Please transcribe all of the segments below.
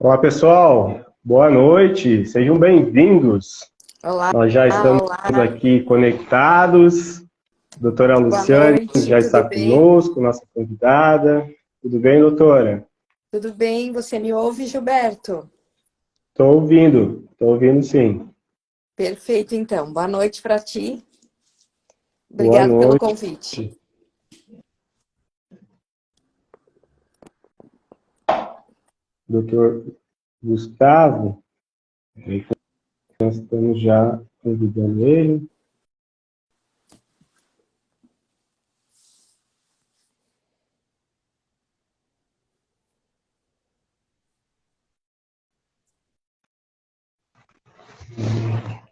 Olá, pessoal. Boa noite. Sejam bem-vindos. Olá, Nós já estamos olá, aqui conectados. Doutora boa Luciane noite, já está tudo bem? conosco, nossa convidada. Tudo bem, doutora? Tudo bem, você me ouve, Gilberto? Estou ouvindo sim. Perfeito, então. Boa noite para ti. Boa Obrigado pelo noite, convite. doutor Gustavo. Nós estamos já convidando ele.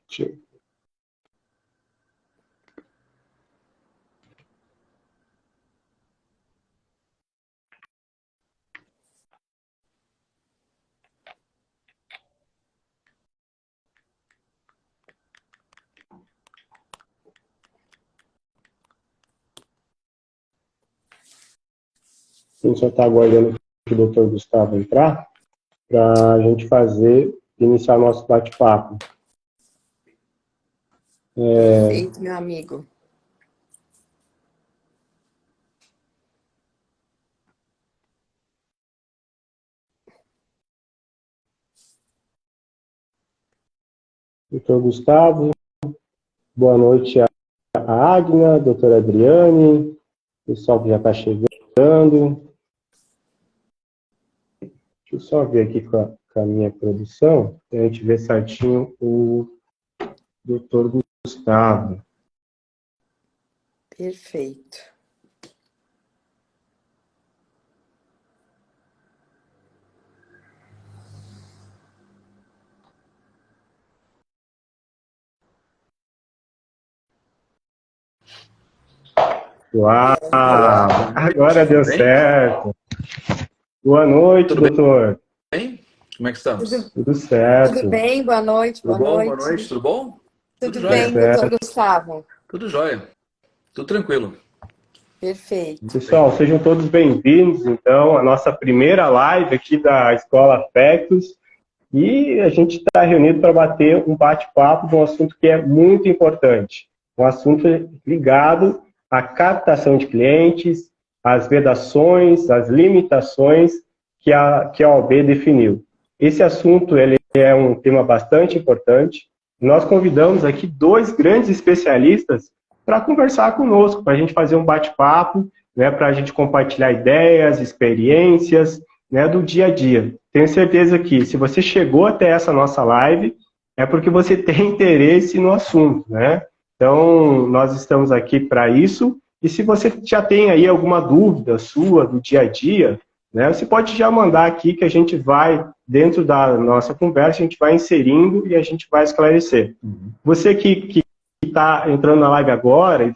Deixa eu- A gente só está aguardando que o doutor Gustavo entrar para a gente iniciar nosso bate-papo. Perfeito, meu amigo. Doutor Gustavo, boa noite a Agna, a doutora Adriane, o pessoal que já está chegando. Deixa eu só ver aqui com a minha produção, para a gente ver certinho o doutor Gustavo. Perfeito. Uau! Olá, boa Agora noite, deu tudo bem? certo. Boa noite, Tudo doutor. bem? Como é que Tudo, estamos? Tudo tudo certo. bem? Boa noite, Tudo boa bom? Boa noite, noite. tudo bom? Tudo Tudo Tudo jóia? bem, doutor certo. Gustavo? Tudo jóia. Tudo tranquilo. Perfeito. Tudo bem. Pessoal, sejam todos bem-vindos, então, à nossa primeira live aqui da Escola Afectos. E a gente está reunido para bater um bate-papo de um assunto que é muito importante. Um assunto ligado à captação de clientes, às vedações, às limitações que a OAB definiu. Esse assunto ele é um tema bastante importante. Nós convidamos aqui dois grandes especialistas para conversar conosco, para a gente fazer um bate-papo, né, para a gente compartilhar ideias, experiências, né, do dia a dia. Tenho certeza que se você chegou até essa nossa live, é porque você tem interesse no assunto, né? Então, nós estamos aqui para isso. E se você já tem aí alguma dúvida sua do dia a dia, né, você pode já mandar aqui que a gente vai, dentro da nossa conversa, a gente vai inserindo e a gente vai esclarecer. Você que está entrando na live agora e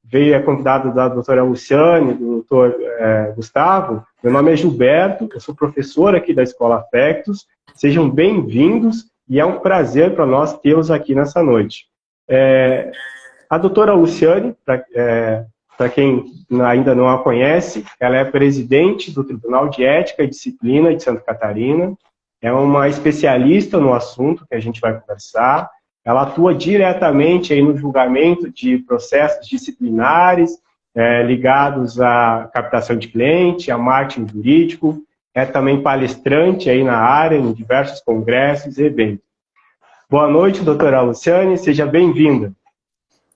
veio é convidado da doutora Luciane, do doutor Gustavo. Meu nome é Gilberto, eu sou professor aqui da Escola Afectos. Sejam bem-vindos e é um prazer para nós tê-los aqui nessa noite. A doutora Luciane, para quem ainda não a conhece, ela é presidente do Tribunal de Ética e Disciplina de Santa Catarina, é uma especialista no assunto que a gente vai conversar. Ela atua diretamente aí no julgamento de processos disciplinares ligados à captação de cliente, a marketing jurídico. É também palestrante aí na área, em diversos congressos e eventos. Boa noite, doutora Luciane, seja bem-vinda.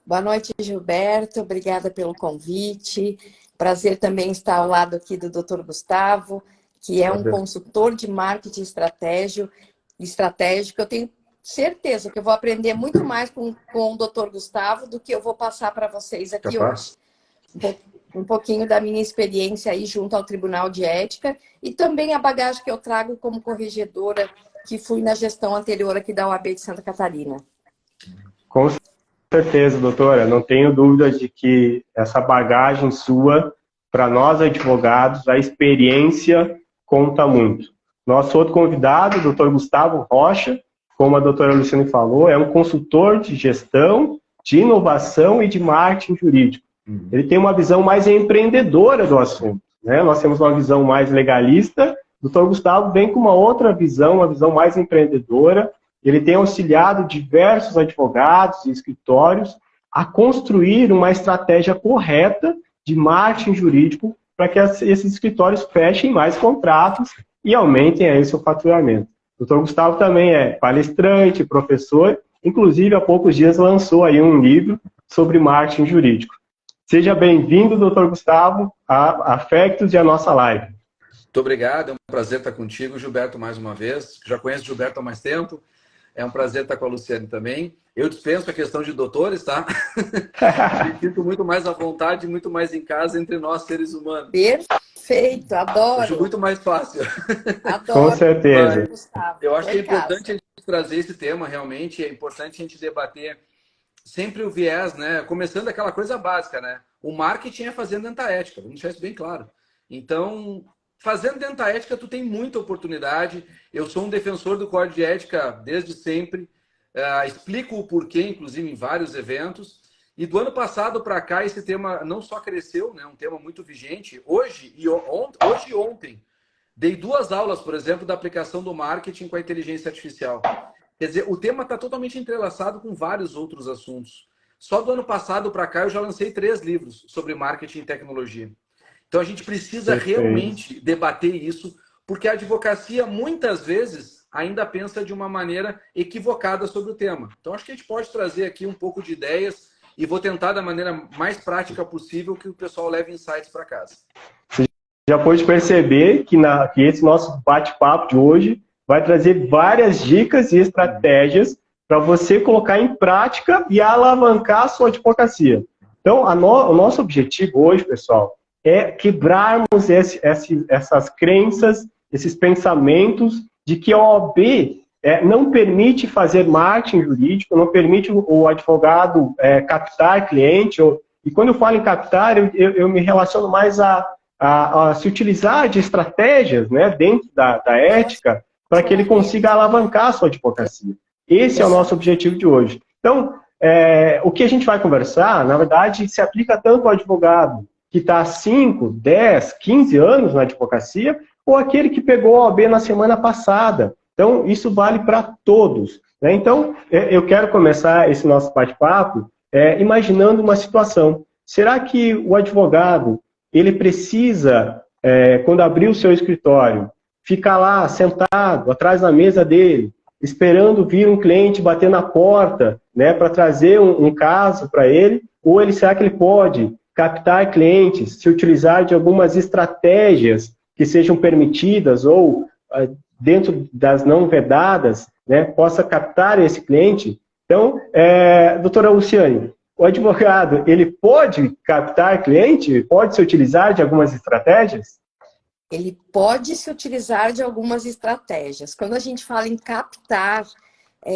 Boa noite, Gilberto. Obrigada pelo convite. Prazer também estar ao lado aqui do doutor Gustavo, que é um consultor de marketing estratégico. Eu tenho certeza que eu vou aprender muito mais com o doutor Gustavo do que eu vou passar para vocês aqui hoje. Um pouquinho da minha experiência aí junto ao Tribunal de Ética e também a bagagem que eu trago como corregedora, que fui na gestão anterior aqui da OAB de Santa Catarina. Com certeza, doutora. Não tenho dúvida de que essa bagagem sua, para nós advogados, a experiência conta muito. Nosso outro convidado, o doutor Gustavo Rocha, como a doutora Luciane falou, é um consultor de gestão, de inovação e de marketing jurídico. Ele tem uma visão mais empreendedora do assunto, né? Nós temos uma visão mais legalista o Dr. Gustavo vem com uma outra visão, uma visão mais empreendedora. Ele tem auxiliado diversos advogados e escritórios a construir uma estratégia correta de marketing jurídico para que esses escritórios fechem mais contratos e aumentem aí o seu faturamento. O Dr. Gustavo também é palestrante, professor, inclusive há poucos dias lançou aí um livro sobre marketing jurídico. Seja bem-vindo, Dr. Gustavo, a Affectus e a nossa live. Muito obrigado, é um prazer estar contigo, Gilberto, mais uma vez. Já conheço o Gilberto há mais tempo, é um prazer estar com a Luciane também. Eu dispenso a questão de doutores, tá? Me sinto muito mais à vontade, muito mais em casa entre nós, seres humanos. Perfeito, adoro. Acho muito mais fácil. Adoro. Com certeza. Gustavo, eu acho que é importante a gente trazer esse tema, realmente, é importante a gente debater sempre o viés, né? Começando aquela coisa básica, né? O marketing é fazendo dentro da ética, vamos deixar isso bem claro. Então, fazendo dentro da ética, tu tem muita oportunidade. Eu sou um defensor do código de ética desde sempre. Explico o porquê, inclusive, em vários eventos. E do ano passado para cá, esse tema não só cresceu, né? Um tema muito vigente. Hoje e ontem, dei 2 aulas, por exemplo, da aplicação do marketing com a inteligência artificial. Quer dizer, o tema está totalmente entrelaçado com vários outros assuntos. Só do ano passado para cá, eu já lancei 3 livros sobre marketing e tecnologia. Então, a gente precisa realmente debater isso, porque a advocacia, muitas vezes, ainda pensa de uma maneira equivocada sobre o tema. Então, acho que a gente pode trazer aqui um pouco de ideias e vou tentar, da maneira mais prática possível, que o pessoal leve insights para casa. Você já pode perceber que esse nosso bate-papo de hoje vai trazer várias dicas e estratégias para você colocar em prática e alavancar a sua advocacia. Então, o nosso objetivo hoje, pessoal, é quebrarmos essas crenças, esses pensamentos de que a OAB não permite fazer marketing jurídico, não permite o advogado captar cliente. E quando eu falo em captar, eu me relaciono mais a se utilizar de estratégias, né, dentro da ética para que ele consiga alavancar a sua advocacia. Esse é o nosso objetivo de hoje. Então, o que a gente vai conversar, na verdade, se aplica tanto ao advogado que está há 5, 10, 15 anos na advocacia, ou aquele que pegou a OAB na semana passada. Então, isso vale para todos, né? Então, eu quero começar esse nosso bate-papo imaginando uma situação. Será que o advogado, ele precisa, quando abrir o seu escritório, ficar lá sentado, atrás da mesa dele, esperando vir um cliente bater na porta, né, para trazer um caso para ele? Ou será que ele pode captar clientes, se utilizar de algumas estratégias que sejam permitidas ou dentro das não vedadas, né, possa captar esse cliente? Então, doutora Luciane, o advogado, ele pode captar cliente? Pode se utilizar de algumas estratégias? Ele pode se utilizar de algumas estratégias. Quando a gente fala em captar,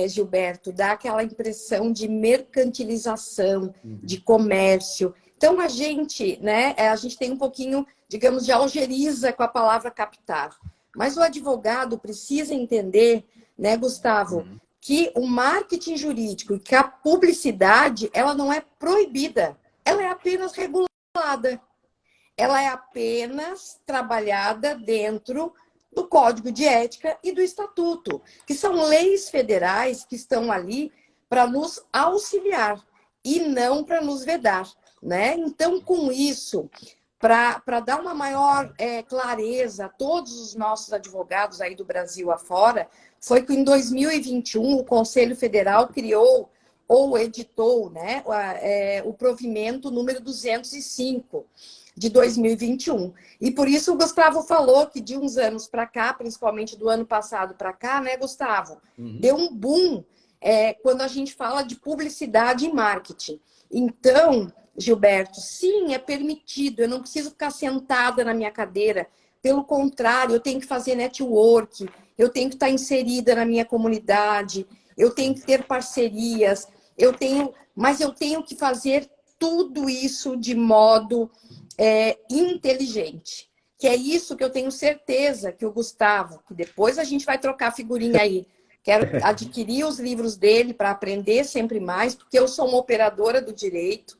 Gilberto, dá aquela impressão de mercantilização, de comércio. Então, a gente tem um pouquinho, digamos, de algeriza com a palavra captar. Mas o advogado precisa entender, né, Gustavo, que o marketing jurídico e que a publicidade, ela não é proibida, ela é apenas regulada. Ela é apenas trabalhada dentro do Código de Ética e do Estatuto, que são leis federais que estão ali para nos auxiliar e não para nos vedar, né? Então, com isso, para dar uma maior clareza a todos os nossos advogados aí do Brasil afora, foi que em 2021 o Conselho Federal criou ou editou, né, o provimento número 205 de 2021. E por isso o Gustavo falou que de uns anos para cá, principalmente do ano passado para cá, né, Gustavo, deu um boom quando a gente fala de publicidade e marketing. Então, Gilberto, sim, é permitido, eu não preciso ficar sentada na minha cadeira. Pelo contrário, eu tenho que fazer network, eu tenho que estar inserida na minha comunidade, eu tenho que ter parcerias, mas eu tenho que fazer tudo isso de modo inteligente. Que é isso que eu tenho certeza que o Gustavo, que depois a gente vai trocar figurinha aí, quero adquirir os livros dele para aprender sempre mais, porque eu sou uma operadora do direito,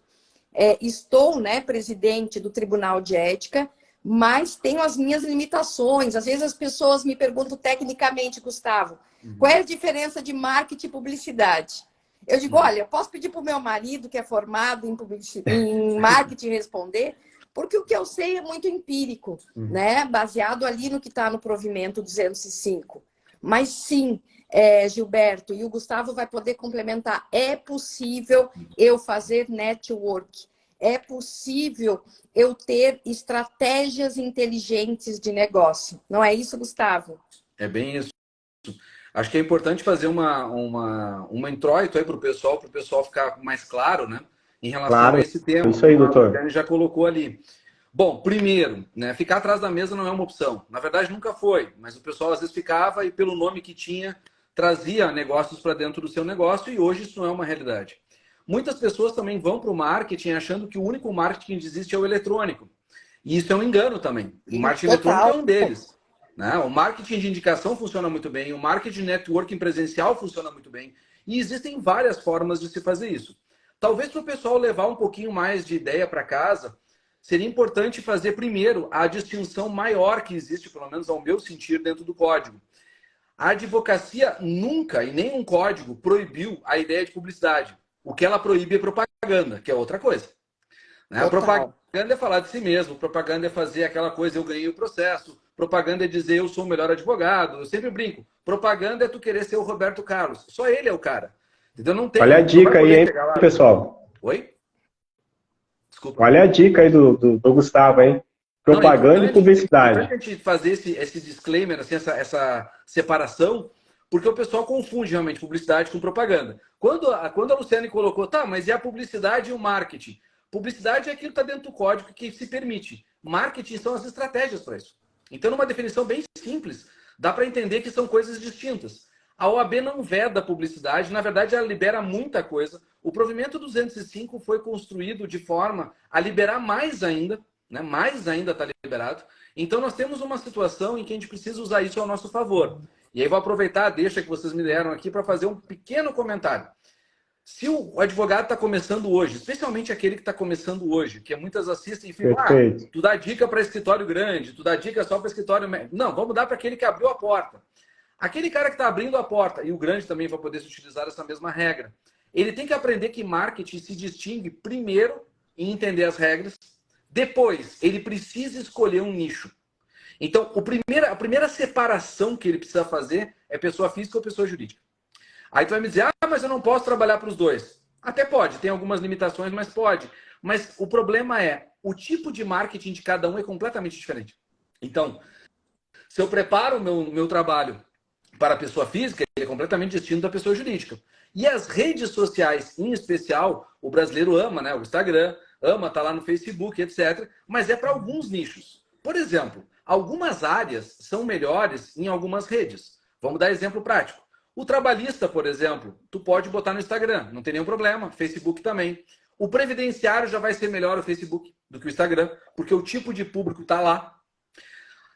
estou, né, presidente do Tribunal de Ética, mas tenho as minhas limitações. Às vezes as pessoas me perguntam tecnicamente, Gustavo, qual é a diferença de marketing e publicidade? Eu digo, olha, eu posso pedir para o meu marido, que é formado em marketing, responder, porque o que eu sei é muito empírico, né? Baseado ali no que está no provimento 205. Mas sim, Gilberto, e o Gustavo vai poder complementar, é possível eu fazer network, é possível eu ter estratégias inteligentes de negócio. Não é isso, Gustavo? É bem isso. Acho que é importante fazer uma introito aí para o pessoal ficar mais claro, né? Em relação a esse tema. Isso aí, doutor. A Dani já colocou ali. Bom, primeiro, né, ficar atrás da mesa não é uma opção. Na verdade, nunca foi, mas o pessoal às vezes ficava e pelo nome que tinha, trazia negócios para dentro do seu negócio e hoje isso não é uma realidade. Muitas pessoas também vão para o marketing achando que o único marketing que existe é o eletrônico. E isso é um engano também. O marketing eletrônico é um deles. Né? O marketing de indicação funciona muito bem, o marketing networking presencial funciona muito bem. E existem várias formas de se fazer isso. Talvez para o pessoal levar um pouquinho mais de ideia para casa, seria importante fazer primeiro a distinção maior que existe, pelo menos ao meu sentir, dentro do código. A advocacia nunca, e nenhum código, proibiu a ideia de publicidade. O que ela proíbe é propaganda, que é outra coisa. Né? A propaganda é falar de si mesmo, propaganda é fazer aquela coisa, eu ganhei o processo, propaganda é dizer eu sou o melhor advogado, eu sempre brinco. Propaganda é tu querer ser o Roberto Carlos. Só ele é o cara. Entendeu? Não tem. Olha a dica aí, hein, pessoal. Oi? Desculpa. Olha a dica aí do Gustavo, hein? Propaganda e publicidade. É importante a gente fazer esse disclaimer, assim, essa separação, porque o pessoal confunde realmente publicidade com propaganda. Quando a Luciane colocou, tá, mas e a publicidade e o marketing? Publicidade é aquilo que está dentro do código que se permite. Marketing são as estratégias para isso. Então, numa definição bem simples, dá para entender que são coisas distintas. A OAB não veda a publicidade, na verdade ela libera muita coisa. O provimento 205 foi construído de forma a liberar mais ainda, né? Mais ainda está liberado. Então nós temos uma situação em que a gente precisa usar isso ao nosso favor. E aí vou aproveitar a deixa que vocês me deram aqui para fazer um pequeno comentário. Se o advogado está começando hoje, especialmente aquele que está começando hoje, que muitas assistem e ficam, tu dá dica para escritório grande, tu dá dica só para escritório médio. Não, vamos dar para aquele que abriu a porta. Aquele cara que está abrindo a porta, e o grande também vai poder se utilizar essa mesma regra, ele tem que aprender que marketing se distingue primeiro em entender as regras, depois ele precisa escolher um nicho. Então, a primeira separação que ele precisa fazer é pessoa física ou pessoa jurídica. Aí tu vai me dizer, mas eu não posso trabalhar para os dois. Até pode, tem algumas limitações, mas pode. Mas o problema é, o tipo de marketing de cada um é completamente diferente. Então, se eu preparo o meu trabalho para a pessoa física, ele é completamente distinto da pessoa jurídica. E as redes sociais, em especial, o brasileiro ama, né? O Instagram, ama, tá lá no Facebook, etc. Mas é para alguns nichos. Por exemplo, algumas áreas são melhores em algumas redes. Vamos dar exemplo prático. O trabalhista, por exemplo, tu pode botar no Instagram, não tem nenhum problema. Facebook também. O previdenciário já vai ser melhor o Facebook do que o Instagram, porque o tipo de público está lá.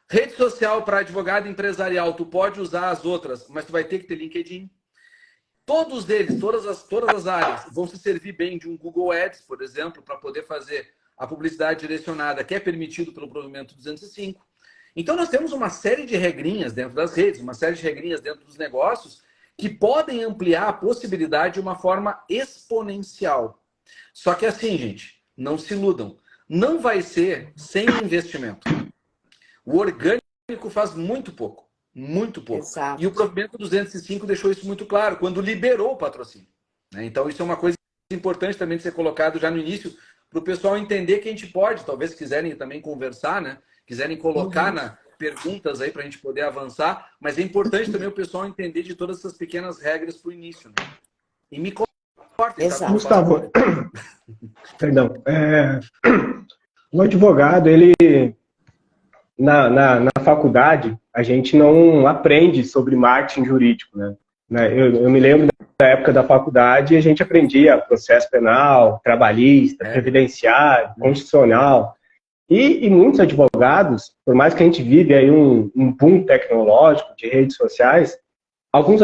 Rede social para advogado empresarial, tu pode usar as outras, mas tu vai ter que ter LinkedIn. Todos eles, todas as áreas, vão se servir bem de um Google Ads, por exemplo, para poder fazer a publicidade direcionada, que é permitido pelo provimento 205. Então, nós temos uma série de regrinhas dentro das redes, uma série de regrinhas dentro dos negócios, que podem ampliar a possibilidade de uma forma exponencial. Só que assim, gente, não se iludam. Não vai ser sem investimento. O orgânico faz muito pouco. Muito pouco. Exato. E o provimento 205 deixou isso muito claro, quando liberou o patrocínio. Então, isso é uma coisa importante também de ser colocado já no início, para o pessoal entender que a gente pode, talvez quiserem também conversar, né? Quiserem colocar perguntas aí para a gente poder avançar, mas é importante também o pessoal entender de todas essas pequenas regras para o início. Né? E me cortem. Exato. Gustavo, perdão. O advogado, ele... Na faculdade, a gente não aprende sobre marketing jurídico, né? Eu me lembro da época da faculdade, a gente aprendia processo penal, trabalhista, previdenciário, constitucional. E muitos advogados, por mais que a gente vive aí um boom tecnológico de redes sociais, alguns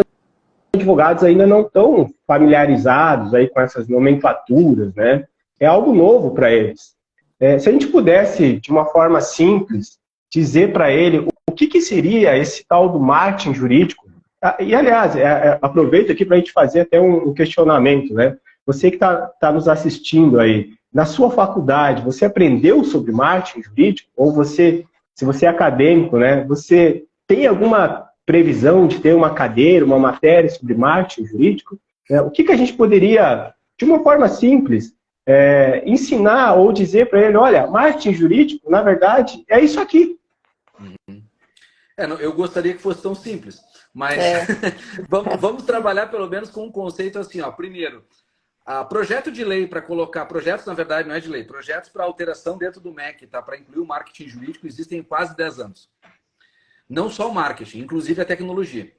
advogados ainda não estão familiarizados aí com essas nomenclaturas, né? É algo novo para eles. Se a gente pudesse, de uma forma simples, dizer para ele o que seria esse tal do marketing jurídico. E, aliás, aproveito aqui para a gente fazer até um questionamento, né? Você que está nos assistindo aí, na sua faculdade, você aprendeu sobre marketing jurídico? Ou você, se você é acadêmico, né, você tem alguma previsão de ter uma cadeira, uma matéria sobre marketing jurídico? O que a gente poderia, de uma forma simples, ensinar ou dizer para ele, olha, marketing jurídico, na verdade, é isso aqui. Eu gostaria que fosse tão simples, mas vamos trabalhar pelo menos com um conceito assim, ó. Primeiro, projeto de lei para colocar, projetos na verdade não é de lei, projetos para alteração dentro do MEC, tá? Para incluir o marketing jurídico, existem quase 10 anos. Não só o marketing, inclusive a tecnologia.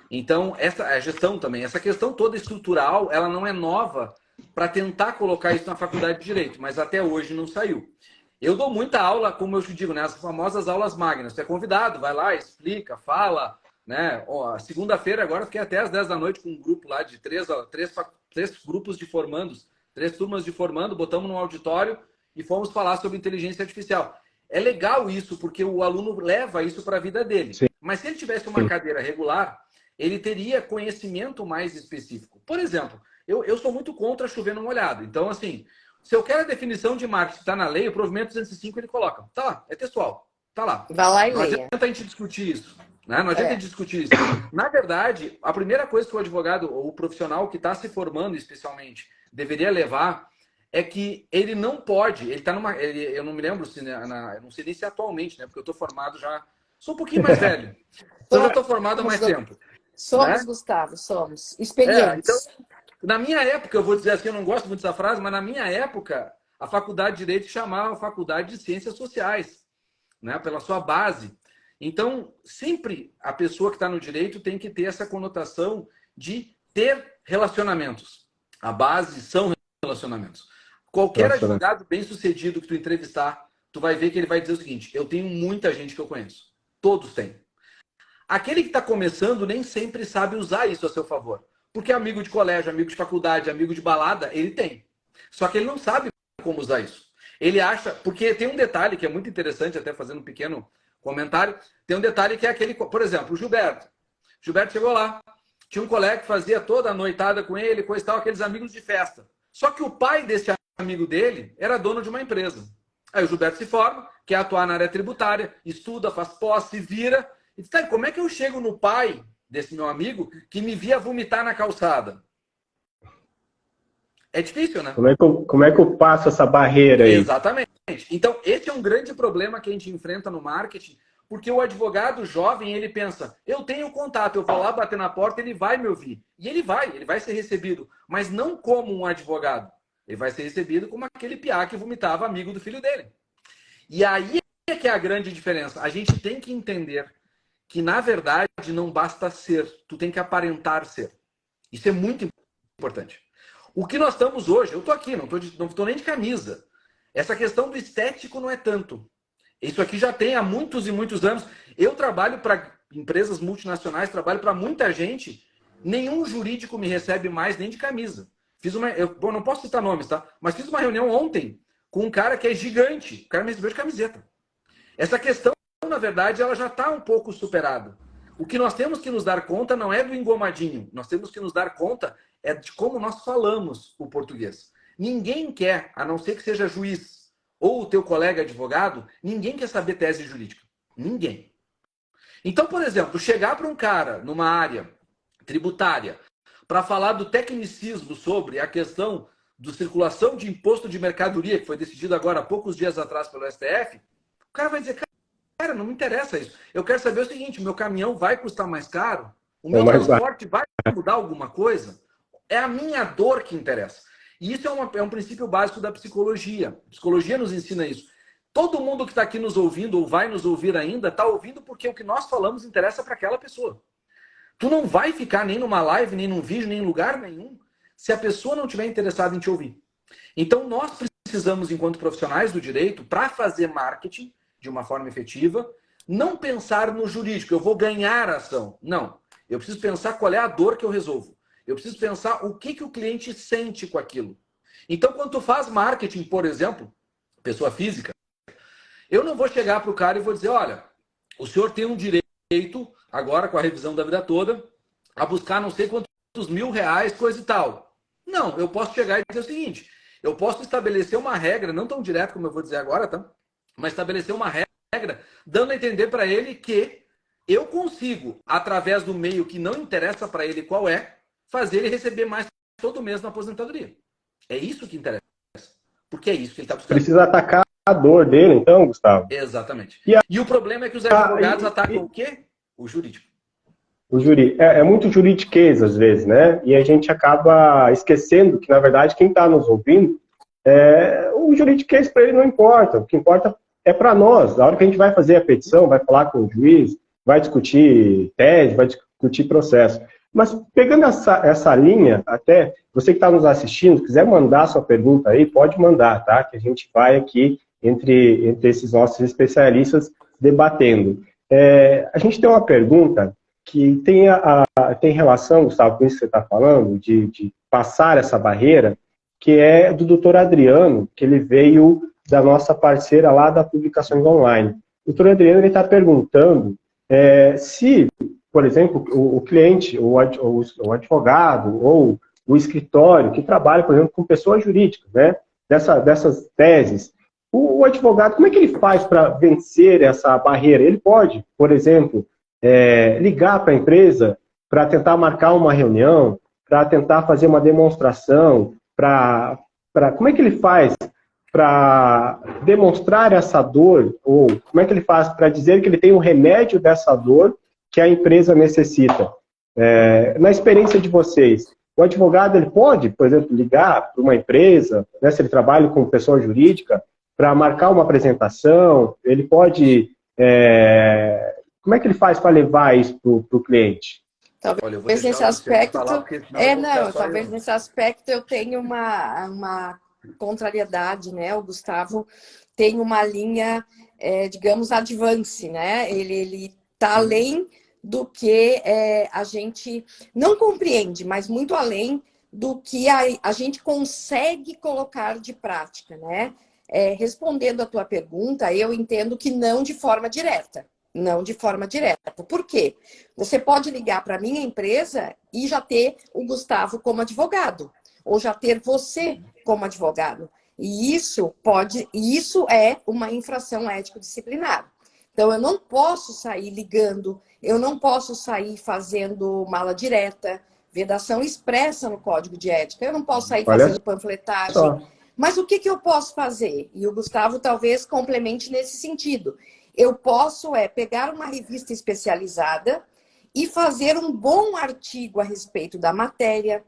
Então, a gestão também, essa questão toda estrutural, ela não é nova para tentar colocar isso na faculdade de Direito, mas até hoje não saiu. Eu dou muita aula, como eu te digo, né, as famosas aulas magnas. Você é convidado, vai lá, explica, fala, né? Segunda-feira agora fiquei até às 10 da noite com um grupo lá de três grupos de formandos, 3 turmas de formando, botamos num auditório e fomos falar sobre inteligência artificial. É legal isso, porque o aluno leva isso para a vida dele. Sim. Mas se ele tivesse uma cadeira regular, ele teria conhecimento mais específico. Por exemplo, eu sou muito contra chover no molhado. Então, assim, se eu quero a definição de marketing que está na lei, o provimento 205 ele coloca. Tá lá, é textual. Tá lá. Vai lá e não leia. adianta a gente discutir isso. Né? Não adianta a gente discutir isso. Na verdade, a primeira coisa que o advogado, ou o profissional que está se formando especialmente, deveria levar é que ele não pode, ele está numa. Eu não me lembro se. Eu não sei nem se atualmente, né? Porque eu estou formado já. Sou um pouquinho mais velho. Então eu já estou formado há mais tempo. Somos, né? Gustavo, somos. Experientes. Então, na minha época, eu vou dizer assim, eu não gosto muito dessa frase, mas na minha época, a faculdade de Direito chamava Faculdade de Ciências Sociais, né? Pela sua base. Então, sempre a pessoa que está no direito tem que ter essa conotação de ter relacionamentos. A base são relacionamentos. Qualquer advogado bem-sucedido que tu entrevistar, tu vai ver que ele vai dizer o seguinte, eu tenho muita gente que eu conheço. Todos têm. Aquele que está começando nem sempre sabe usar isso a seu favor. Porque amigo de colégio, amigo de faculdade, amigo de balada, ele tem. Só que ele não sabe como usar isso. Ele acha... Porque tem um detalhe que é muito interessante, até fazendo um pequeno comentário, tem um detalhe que é aquele... Por exemplo, o Gilberto. O Gilberto chegou lá, tinha um colega que fazia toda a noitada com ele, coisa e tal, aqueles amigos de festa. Só que o pai desse amigo dele era dono de uma empresa. Aí o Gilberto se forma, quer atuar na área tributária, estuda, faz pós, se vira... E diz, tá, como é que eu chego no pai desse meu amigo que me via vomitar na calçada? É difícil, né? Como é que eu passo essa barreira aí? Exatamente. Então, esse é um grande problema que a gente enfrenta no marketing, porque o advogado jovem, ele pensa, eu tenho contato, eu vou lá bater na porta, ele vai me ouvir. E ele vai ser recebido, mas não como um advogado. Ele vai ser recebido como aquele piá que vomitava amigo do filho dele. E aí é que é a grande diferença. A gente tem que entender que, na verdade, não basta ser. Tu tem que aparentar ser. Isso é muito importante. O que nós estamos hoje, eu estou aqui, não estou nem de camisa. Essa questão do estético não é tanto. Isso aqui já tem há muitos e muitos anos. Eu trabalho para empresas multinacionais, trabalho para muita gente. Nenhum jurídico me recebe mais nem de camisa. Eu não posso citar nomes, tá? Mas fiz uma reunião ontem com um cara que é gigante. O cara me recebeu de camiseta. Essa questão, na verdade, ela já está um pouco superada. O que nós temos que nos dar conta não é do engomadinho. Nós temos que nos dar conta de como nós falamos o português. Ninguém quer, a não ser que seja juiz ou o teu colega advogado, ninguém quer saber tese jurídica. Ninguém. Então, por exemplo, chegar para um cara numa área tributária para falar do tecnicismo sobre a questão da circulação de imposto de mercadoria, que foi decidido agora há poucos dias atrás pelo STF, o cara vai dizer, cara, não me interessa isso. Eu quero saber o seguinte, meu caminhão vai custar mais caro? O meu transporte vai mudar alguma coisa? É a minha dor que interessa. E isso é um princípio básico da psicologia. A psicologia nos ensina isso. Todo mundo que está aqui nos ouvindo ou vai nos ouvir ainda, está ouvindo porque o que nós falamos interessa para aquela pessoa. Tu não vai ficar nem numa live, nem num vídeo, nem em lugar nenhum, se a pessoa não estiver interessada em te ouvir. Então, nós precisamos, enquanto profissionais do direito, para fazer marketing de uma forma efetiva, não pensar no jurídico, eu vou ganhar a ação. Não. Eu preciso pensar qual é a dor que eu resolvo. Eu preciso pensar o que o cliente sente com aquilo. Então, quando tu faz marketing, por exemplo, pessoa física, eu não vou chegar para o cara e vou dizer, olha, o senhor tem um direito, agora com a revisão da vida toda, a buscar não sei quantos R$1.000, coisa e tal. Não, eu posso chegar e dizer o seguinte, eu posso estabelecer uma regra, não tão direto como eu vou dizer agora, tá? Mas estabelecer uma regra, dando a entender para ele que eu consigo, através do meio que não interessa para ele qual é, fazer ele receber mais todo mês na aposentadoria. É isso que interessa. Porque é isso que ele está buscando. Precisa atacar a dor dele, então, Gustavo? Exatamente. E o problema é que os advogados atacam o quê? O jurídico. O jurídico. É muito juridiquês, às vezes, né? E a gente acaba esquecendo que, na verdade, quem está nos ouvindo, o juridiquês para ele não importa. O que importa é para nós. Na hora que a gente vai fazer a petição, vai falar com o juiz, vai discutir tese, vai discutir processo. Mas pegando essa linha, até você que está nos assistindo, quiser mandar sua pergunta aí, pode mandar, tá? Que a gente vai aqui entre esses nossos especialistas debatendo. A gente tem uma pergunta que tem relação, Gustavo, com isso que você está falando, de passar essa barreira, que é do doutor Adriano, que ele veio da nossa parceira lá da Publicações Online. O doutor Adriano está perguntando se, por exemplo, o cliente, o advogado ou o escritório que trabalha, por exemplo, com pessoas jurídicas, né, dessas teses, o advogado, como é que ele faz para vencer essa barreira? Ele pode, por exemplo, ligar para a empresa para tentar marcar uma reunião, para tentar fazer uma demonstração, como é que ele faz para demonstrar essa dor, ou como é que ele faz para dizer que ele tem um remédio dessa dor que a empresa necessita? Na experiência de vocês, o advogado ele pode, por exemplo, ligar para uma empresa, né, se ele trabalha com pessoa jurídica, para marcar uma apresentação, ele pode... como é que ele faz para levar isso para o cliente? Talvez nesse aspecto... talvez nesse aspecto eu tenha uma contrariedade, né? O Gustavo tem uma linha, digamos, advance, né? Ele está além do que a gente não compreende, mas muito além do que a gente consegue colocar de prática, né? Respondendo a tua pergunta, eu entendo que não de forma direta. Não de forma direta. Por quê? Você pode ligar para a minha empresa e já ter o Gustavo como advogado, ou já ter você como advogado. E isso é uma infração ético-disciplinar. Então, eu não posso sair ligando, eu não posso sair fazendo mala direta, vedação expressa no Código de Ética, eu não posso sair fazendo panfletagem. Mas o que eu posso fazer? E o Gustavo talvez complemente nesse sentido. Eu posso pegar uma revista especializada e fazer um bom artigo a respeito da matéria,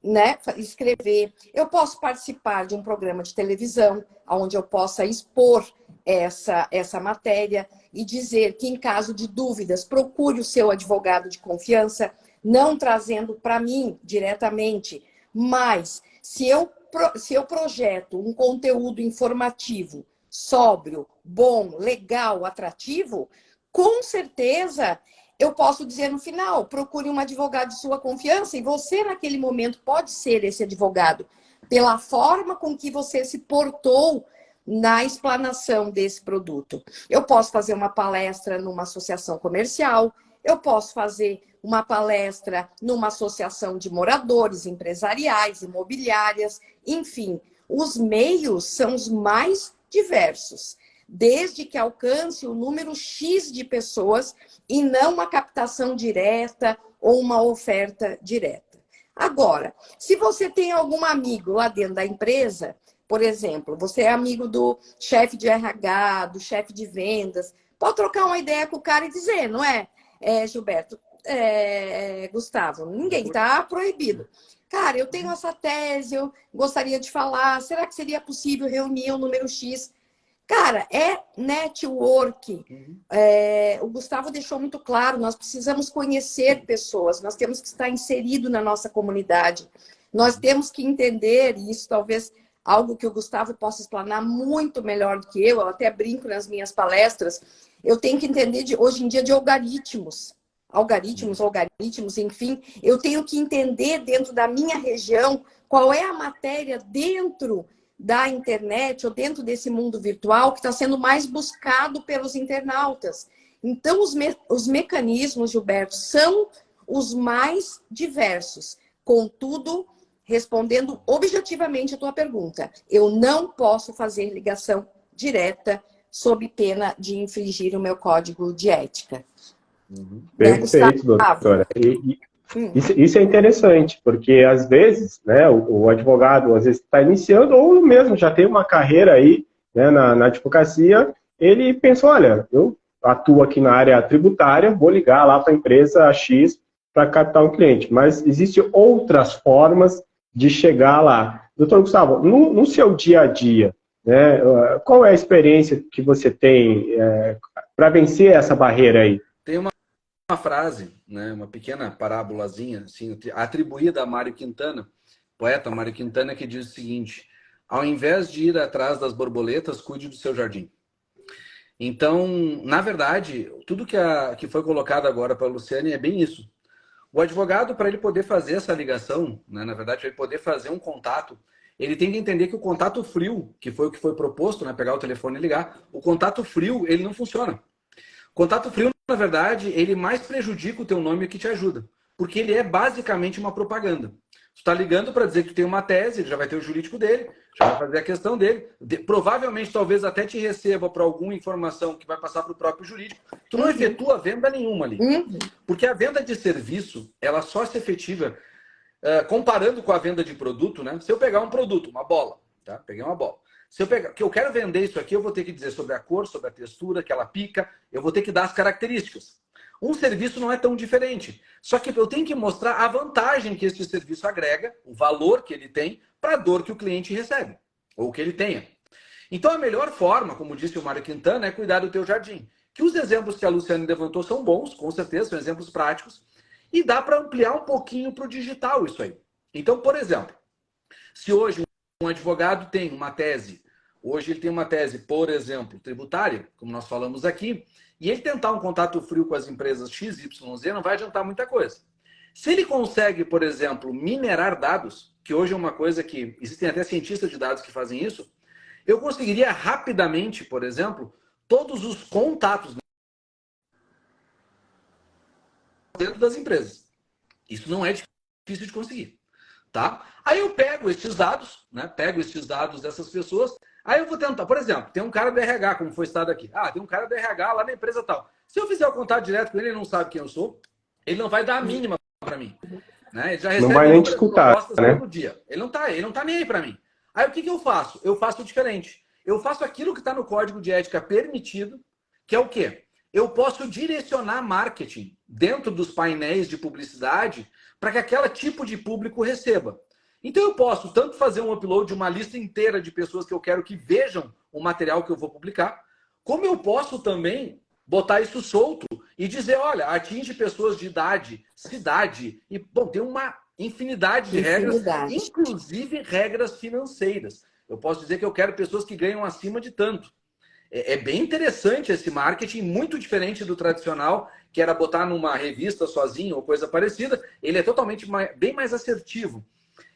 né? Escrever. Eu posso participar de um programa de televisão, onde eu possa expor essa matéria e dizer que, em caso de dúvidas, procure o seu advogado de confiança, não trazendo para mim diretamente, mas se eu projeto um conteúdo informativo, sóbrio, bom, legal, atrativo, com certeza eu posso dizer no final, procure um advogado de sua confiança e você, naquele momento, pode ser esse advogado pela forma com que você se portou na explanação desse produto. Eu posso fazer uma palestra numa associação comercial, eu posso fazer uma palestra numa associação de moradores, empresariais, imobiliárias, enfim, os meios são os mais diversos, desde que alcance o número X de pessoas e não uma captação direta ou uma oferta direta. Agora, se você tem algum amigo lá dentro da empresa, por exemplo, você é amigo do chefe de RH, do chefe de vendas, pode trocar uma ideia com o cara e dizer, não é, Gilberto, Gustavo, ninguém está proibido. Cara, eu tenho essa tese, eu gostaria de falar, será que seria possível reunir um número X? Cara, network. O Gustavo deixou muito claro, nós precisamos conhecer pessoas, nós temos que estar inserido na nossa comunidade. Nós temos que entender, e isso talvez algo que o Gustavo possa explanar muito melhor do que eu até brinco nas minhas palestras, eu tenho que entender hoje em dia de algoritmos, enfim, eu tenho que entender dentro da minha região qual é a matéria dentro da internet ou dentro desse mundo virtual que está sendo mais buscado pelos internautas. Então, os mecanismos, Gilberto, são os mais diversos. Contudo, respondendo objetivamente a tua pergunta, eu não posso fazer ligação direta sob pena de infringir o meu código de ética. Perfeito, doutora. Isso é interessante, porque às vezes, né, o advogado às vezes está iniciando ou mesmo já tem uma carreira aí, né, na advocacia, ele pensou, olha, eu atuo aqui na área tributária, vou ligar lá para a empresa X para captar um cliente, mas existem outras formas de chegar lá. Doutor Gustavo, no seu dia a dia, né, qual é a experiência que você tem para vencer essa barreira aí? Tem uma frase, né, uma pequena parábolazinha, assim, atribuída a Mário Quintana, poeta Mário Quintana, que diz o seguinte: ao invés de ir atrás das borboletas, cuide do seu jardim. Então, na verdade, tudo que foi colocado agora para a Luciane é bem isso. O advogado, para ele poder fazer essa ligação, né, na verdade, para ele poder fazer um contato, ele tem que entender que o contato frio, que foi o que foi proposto, né, pegar o telefone e ligar, o contato frio, ele não funciona. Contato frio, na verdade, ele mais prejudica o teu nome que te ajuda. Porque ele é basicamente uma propaganda. Tu está ligando para dizer que tu tem uma tese, ele já vai ter o jurídico dele, já vai fazer a questão dele. Provavelmente, talvez até te receba para alguma informação que vai passar para o próprio jurídico. Tu não efetua venda nenhuma ali. Porque a venda de serviço, ela só se efetiva comparando com a venda de produto, né? Se eu pegar um produto, uma bola, tá? Peguei uma bola. Se eu pegar, que eu quero vender isso aqui, eu vou ter que dizer sobre a cor, sobre a textura, que ela pica, eu vou ter que dar as características. Um serviço não é tão diferente. Só que eu tenho que mostrar a vantagem que esse serviço agrega, o valor que ele tem, para a dor que o cliente recebe, ou que ele tenha. Então a melhor forma, como disse o Mário Quintana, é cuidar do teu jardim. Que os exemplos que a Luciane levantou são bons, com certeza, são exemplos práticos, e dá para ampliar um pouquinho para o digital isso aí. Então, por exemplo, se hoje um advogado tem uma tese, hoje ele tem uma tese, por exemplo, tributária, como nós falamos aqui, e ele tentar um contato frio com as empresas XYZ não vai adiantar muita coisa. Se ele consegue, por exemplo, minerar dados, que hoje é uma coisa que existem até cientistas de dados que fazem isso, eu conseguiria rapidamente, por exemplo, todos os contatos dentro das empresas. Isso não é difícil de conseguir. Tá? Aí eu pego esses dados, né? Pego esses dados dessas pessoas, aí eu vou tentar, por exemplo, tem um cara do RH, como foi citado aqui. Ah, tem um cara do RH lá na empresa tal. Se eu fizer o contato direto com ele, ele não sabe quem eu sou, ele não vai dar a mínima para mim. Né? Ele já recebe não vai nem discutir, né? todo dia. Ele não tá nem aí para mim. Aí o que eu faço? Eu faço diferente. Eu faço aquilo que está no código de ética permitido, que é o quê? Eu posso direcionar marketing dentro dos painéis de publicidade para que aquele tipo de público receba. Então eu posso tanto fazer um upload de uma lista inteira de pessoas que eu quero que vejam o material que eu vou publicar, como eu posso também botar isso solto e dizer, olha, atinge pessoas de idade, cidade, e, bom, tem uma infinidade de regras, inclusive regras financeiras. Eu posso dizer que eu quero pessoas que ganham acima de tanto. É bem interessante esse marketing, muito diferente do tradicional, que era botar numa revista sozinho ou coisa parecida. Ele é totalmente bem mais assertivo.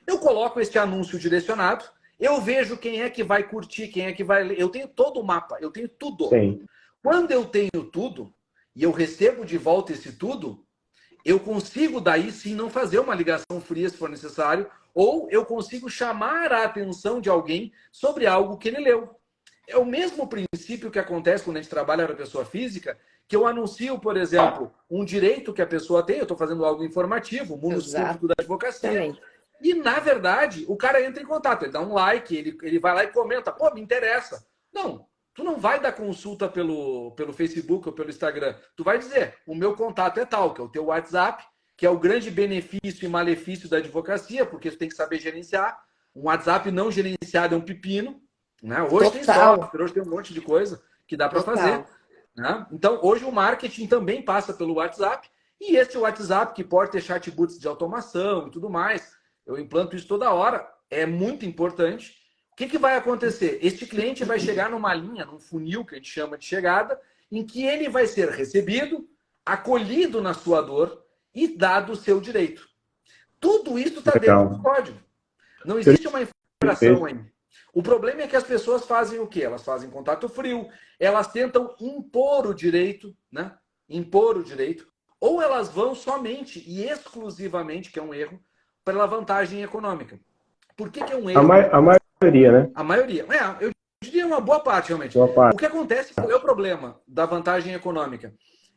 Eu coloco este anúncio direcionado, eu vejo quem é que vai curtir, quem é que vai ler. Eu tenho todo o mapa, eu tenho tudo. Sim. Quando eu tenho tudo, e eu recebo de volta esse tudo, eu consigo daí sim não fazer uma ligação fria se for necessário, ou eu consigo chamar a atenção de alguém sobre algo que ele leu. É o mesmo princípio que acontece quando a gente trabalha para a pessoa física, que eu anuncio, por exemplo, um direito que a pessoa tem, eu estou fazendo algo informativo, o mundo público da advocacia. Também. E, na verdade, o cara entra em contato, ele dá um like, ele vai lá e comenta, pô, me interessa. Não, tu não vai dar consulta pelo Facebook ou pelo Instagram. Tu vai dizer, o meu contato é tal, que é o teu WhatsApp, que é o grande benefício e malefício da advocacia, porque tu tem que saber gerenciar. Um WhatsApp não gerenciado é um pepino. Né? Hoje tem software, hoje tem um monte de coisa que dá para fazer. Né? Então, hoje o marketing também passa pelo WhatsApp, e esse WhatsApp, que pode ter chatbots de automação e tudo mais, eu implanto isso toda hora, é muito importante. O que vai acontecer? Este cliente vai chegar numa linha, num funil que a gente chama de chegada, em que ele vai ser recebido, acolhido na sua dor e dado o seu direito. Tudo isso está dentro do código. Não existe uma infração ainda. O problema é que as pessoas fazem o quê? Elas fazem contato frio, elas tentam impor o direito, né? Impor o direito, ou elas vão somente e exclusivamente, que é um erro, pela vantagem econômica. Por que é um erro? A maioria, né? A maioria. Eu diria uma boa parte, realmente. Boa parte. O que acontece, qual é o problema da vantagem econômica?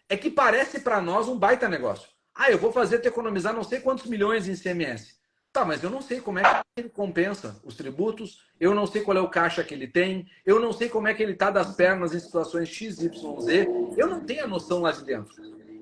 É que parece para nós um baita negócio. Ah, eu vou fazer tu economizar não sei quantos milhões em ICMS. Tá, mas eu não sei como é que ele compensa os tributos, eu não sei qual é o caixa que ele tem, eu não sei como é que ele está das pernas em situações X, Y, Z, eu não tenho a noção lá de dentro.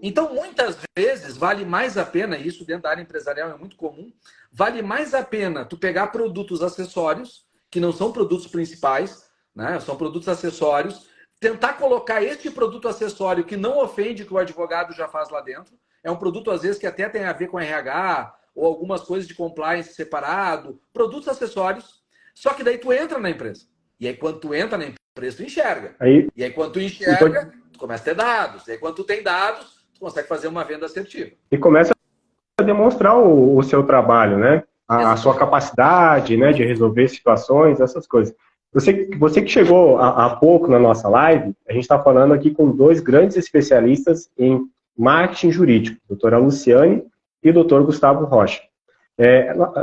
Então, muitas vezes, vale mais a pena, e isso dentro da área empresarial é muito comum, vale mais a pena tu pegar produtos acessórios, que não são produtos principais, né? São produtos acessórios, tentar colocar este produto acessório que não ofende o que o advogado já faz lá dentro, é um produto, às vezes, que até tem a ver com RH, ou algumas coisas de compliance separado, produtos acessórios, só que daí tu entra na empresa. E aí, quando tu entra na empresa, tu enxerga. E aí, quando tu enxerga, tu começa a ter dados. E aí, quando tu tem dados, tu consegue fazer uma venda assertiva. E começa a demonstrar o seu trabalho, né? A sua capacidade, né, de resolver situações, essas coisas. Você que chegou há pouco na nossa live, a gente está falando aqui com dois grandes especialistas em marketing jurídico, a doutora Luciane e o doutor Gustavo Rocha.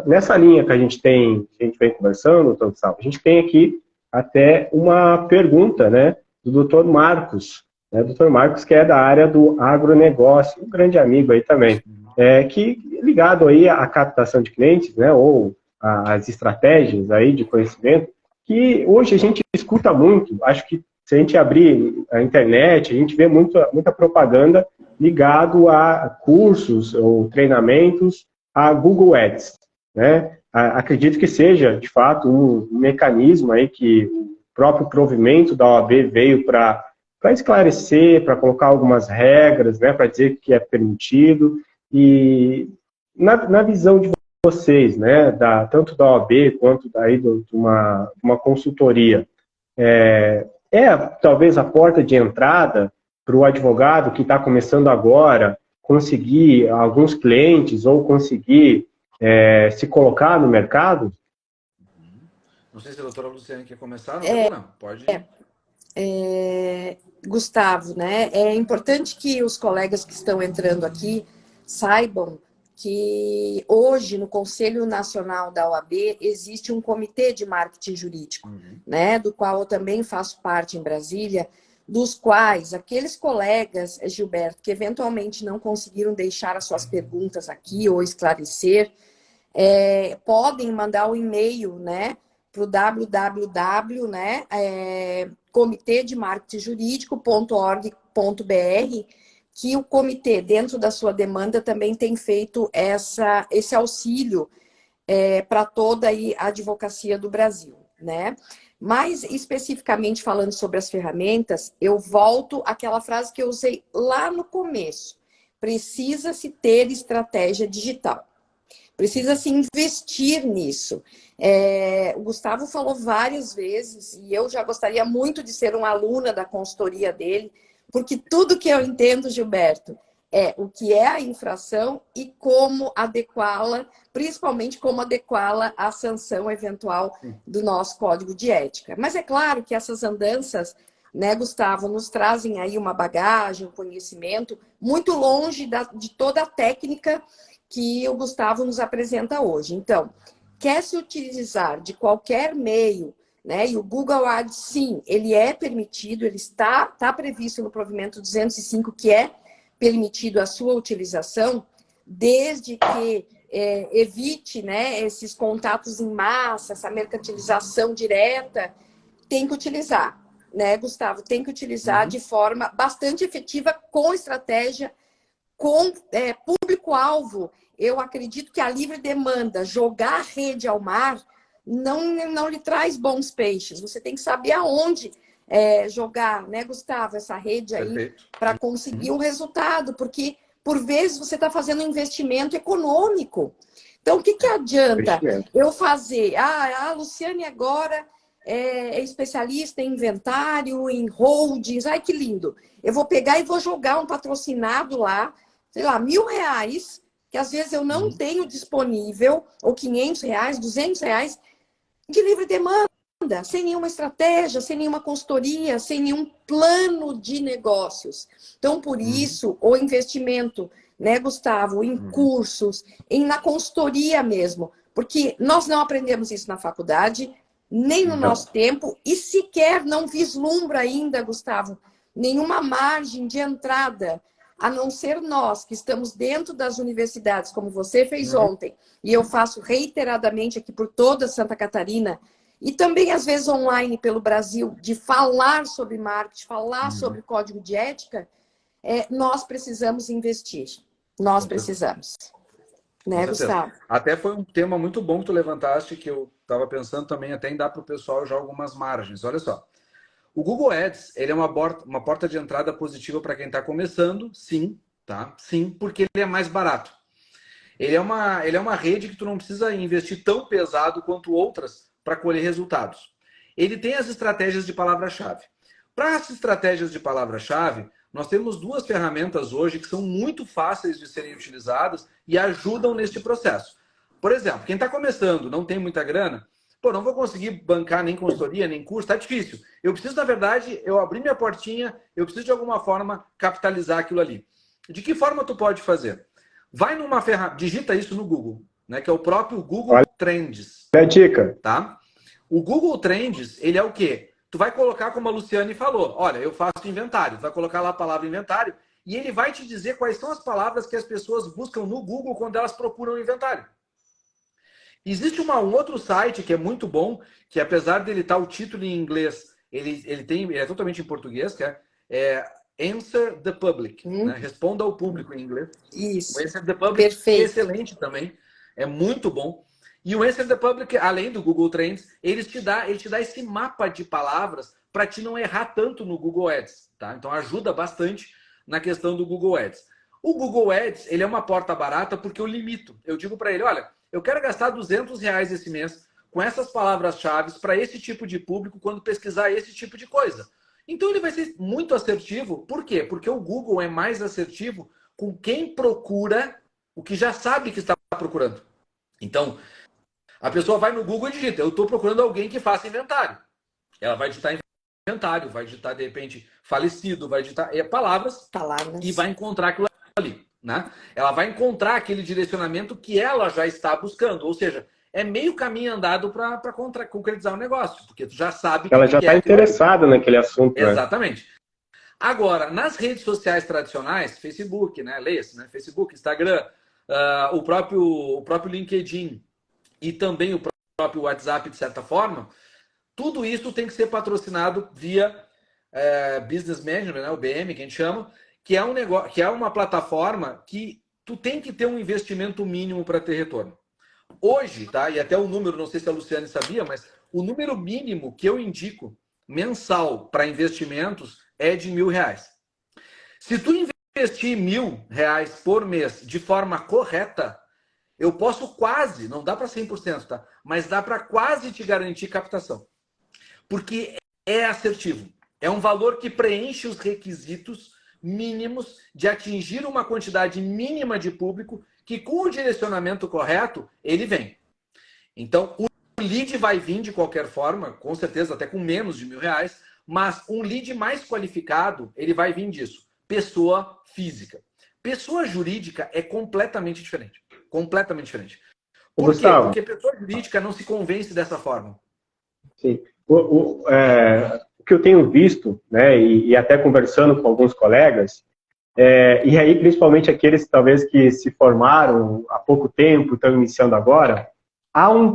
Nessa linha que a gente vem conversando, doutor Gustavo, a gente tem aqui até uma pergunta, né, do doutor Marcos, né, doutor Marcos, que é da área do agronegócio, um grande amigo aí também, que ligado aí à captação de clientes, né, ou às estratégias aí de conhecimento, que hoje a gente escuta muito. Acho que se a gente abrir a internet, a gente vê muita propaganda ligado a cursos ou treinamentos a Google Ads, né? Acredito que seja, de fato, um mecanismo aí que o próprio provimento da OAB veio para esclarecer, para colocar algumas regras, né, para dizer que é permitido. E na visão de vocês, né, tanto da OAB quanto daí de uma consultoria, talvez a porta de entrada para o advogado que está começando agora conseguir alguns clientes ou conseguir se colocar no mercado? Não sei se a doutora Luciane quer começar, não, pode. Gustavo, né? É importante que os colegas que estão entrando aqui saibam que hoje no Conselho Nacional da OAB existe um comitê de marketing jurídico, né? Do qual eu também faço parte em Brasília, dos quais aqueles colegas, Gilberto, que eventualmente não conseguiram deixar as suas perguntas aqui ou esclarecer, podem mandar um e-mail, né, para o www, né, comitêdemarketingjurídico.org.br, que o comitê, dentro da sua demanda, também tem feito esse auxílio para toda a advocacia do Brasil, né? Mais especificamente falando sobre as ferramentas, eu volto àquela frase que eu usei lá no começo. Precisa-se ter estratégia digital. Precisa-se investir nisso. O Gustavo falou várias vezes, e eu já gostaria muito de ser uma aluna da consultoria dele, porque tudo que eu entendo, Gilberto, é o que é a infração e como adequá-la, principalmente como adequá-la à sanção eventual do nosso código de ética. Mas é claro que essas andanças, né, Gustavo, nos trazem aí uma bagagem, um conhecimento muito longe de toda a técnica que o Gustavo nos apresenta hoje. Então, quer se utilizar de qualquer meio, né, e o Google Ads, sim, ele é permitido, ele está previsto no provimento 205, que é permitido a sua utilização, desde que evite, né, esses contatos em massa, essa mercantilização direta, tem que utilizar, né, Gustavo? Tem que utilizar de forma bastante efetiva, com estratégia, com público-alvo. Eu acredito que a livre demanda, jogar a rede ao mar, não lhe traz bons peixes. Você tem que saber aonde jogar, né, Gustavo, essa rede aí para conseguir um resultado, porque por vezes você está fazendo um investimento econômico. Então, o que adianta eu fazer? A Luciane agora é especialista em inventário, em holdings, ai que lindo. Eu vou pegar e vou jogar um patrocinado lá, sei lá, R$1.000, que às vezes eu não tenho disponível, ou R$500, R$200, de livre demanda. sem nenhuma estratégia, sem nenhuma consultoria, sem nenhum plano de negócios. Então, por isso, o investimento, né, Gustavo, em cursos, na consultoria mesmo, porque nós não aprendemos isso na faculdade, nem no nosso tempo, e sequer não vislumbra ainda, Gustavo, nenhuma margem de entrada, a não ser nós, que estamos dentro das universidades, como você fez ontem, e eu faço reiteradamente aqui por toda Santa Catarina, e também, às vezes, online pelo Brasil, de falar sobre marketing, falar sobre código de ética, nós precisamos investir. Nós precisamos. Né, Gustavo? Até foi um tema muito bom que tu levantaste, que eu estava pensando também até em dar para o pessoal já algumas margens. Olha só. O Google Ads, ele é uma porta de entrada positiva para quem está começando, sim, tá? Sim, porque ele é mais barato. Ele é uma rede que tu não precisa investir tão pesado quanto outras para colher resultados. Ele tem as estratégias de palavra-chave. Para as estratégias de palavra-chave, nós temos duas ferramentas hoje que são muito fáceis de serem utilizadas e ajudam neste processo. Por exemplo, quem está começando, não tem muita grana, pô, não vou conseguir bancar nem consultoria, nem curso, tá difícil. Eu preciso, na verdade, eu abrir minha portinha, eu preciso de alguma forma capitalizar aquilo ali. De que forma tu pode fazer? Vai numa ferramenta, digita isso no Google, né, que é o próprio Google Trends. É a dica. Tá? O Google Trends, ele é o quê? Tu vai colocar, como a Luciane falou, olha, eu faço inventário, tu vai colocar lá a palavra inventário e ele vai te dizer quais são as palavras que as pessoas buscam no Google quando elas procuram inventário. Existe um outro site que é muito bom, que apesar dele estar o título em inglês, ele é totalmente em português, que é Answer the Public, né? Responda ao público em inglês. Isso. O Answer the Public Perfeito. é excelente também, é muito bom. E o Answer the Public, além do Google Trends, ele te dá esse mapa de palavras para te não errar tanto no Google Ads, tá? Então ajuda bastante na questão do Google Ads. O Google Ads, ele é uma porta barata porque eu limito. Eu digo para ele, olha, eu quero gastar R$200 esse mês com essas palavras-chave para esse tipo de público quando pesquisar esse tipo de coisa. Então ele vai ser muito assertivo. Por quê? Porque o Google é mais assertivo com quem procura o que já sabe que está procurando. Então, a pessoa vai no Google e digita, eu estou procurando alguém que faça inventário. Ela vai digitar inventário, vai digitar, de repente, falecido, vai digitar palavras e vai encontrar aquilo ali. Né? Ela vai encontrar aquele direcionamento que ela já está buscando. Ou seja, é meio caminho andado para concretizar o negócio, porque tu já sabe que ela já está interessada naquele assunto. Exatamente. Né? Agora, nas redes sociais tradicionais, Facebook, né? Leia-se, né? Facebook, Instagram, o próprio LinkedIn, e também o próprio WhatsApp, de certa forma, tudo isso tem que ser patrocinado via Business Management, né, o BM, que a gente chama, que é um negócio, que é uma plataforma que tu tem que ter um investimento mínimo para ter retorno. Hoje, tá? E até o número, não sei se a Luciane sabia, mas o número mínimo que eu indico mensal para investimentos é de R$1.000. Se tu investir R$1.000 por mês de forma correta, eu posso quase, não dá para 100%, tá? Mas dá para quase te garantir captação. Porque é assertivo. É um valor que preenche os requisitos mínimos de atingir uma quantidade mínima de público que, com o direcionamento correto, ele vem. Então, o lead vai vir de qualquer forma, com certeza até com menos de R$1.000, mas um lead mais qualificado, ele vai vir disso. Pessoa física. Pessoa jurídica é completamente diferente. Completamente diferente. Por quê? Porque pessoa jurídica não se convence dessa forma. Sim. O que eu tenho visto, né, e até conversando com alguns colegas, e aí principalmente aqueles talvez que se formaram há pouco tempo, estão iniciando agora,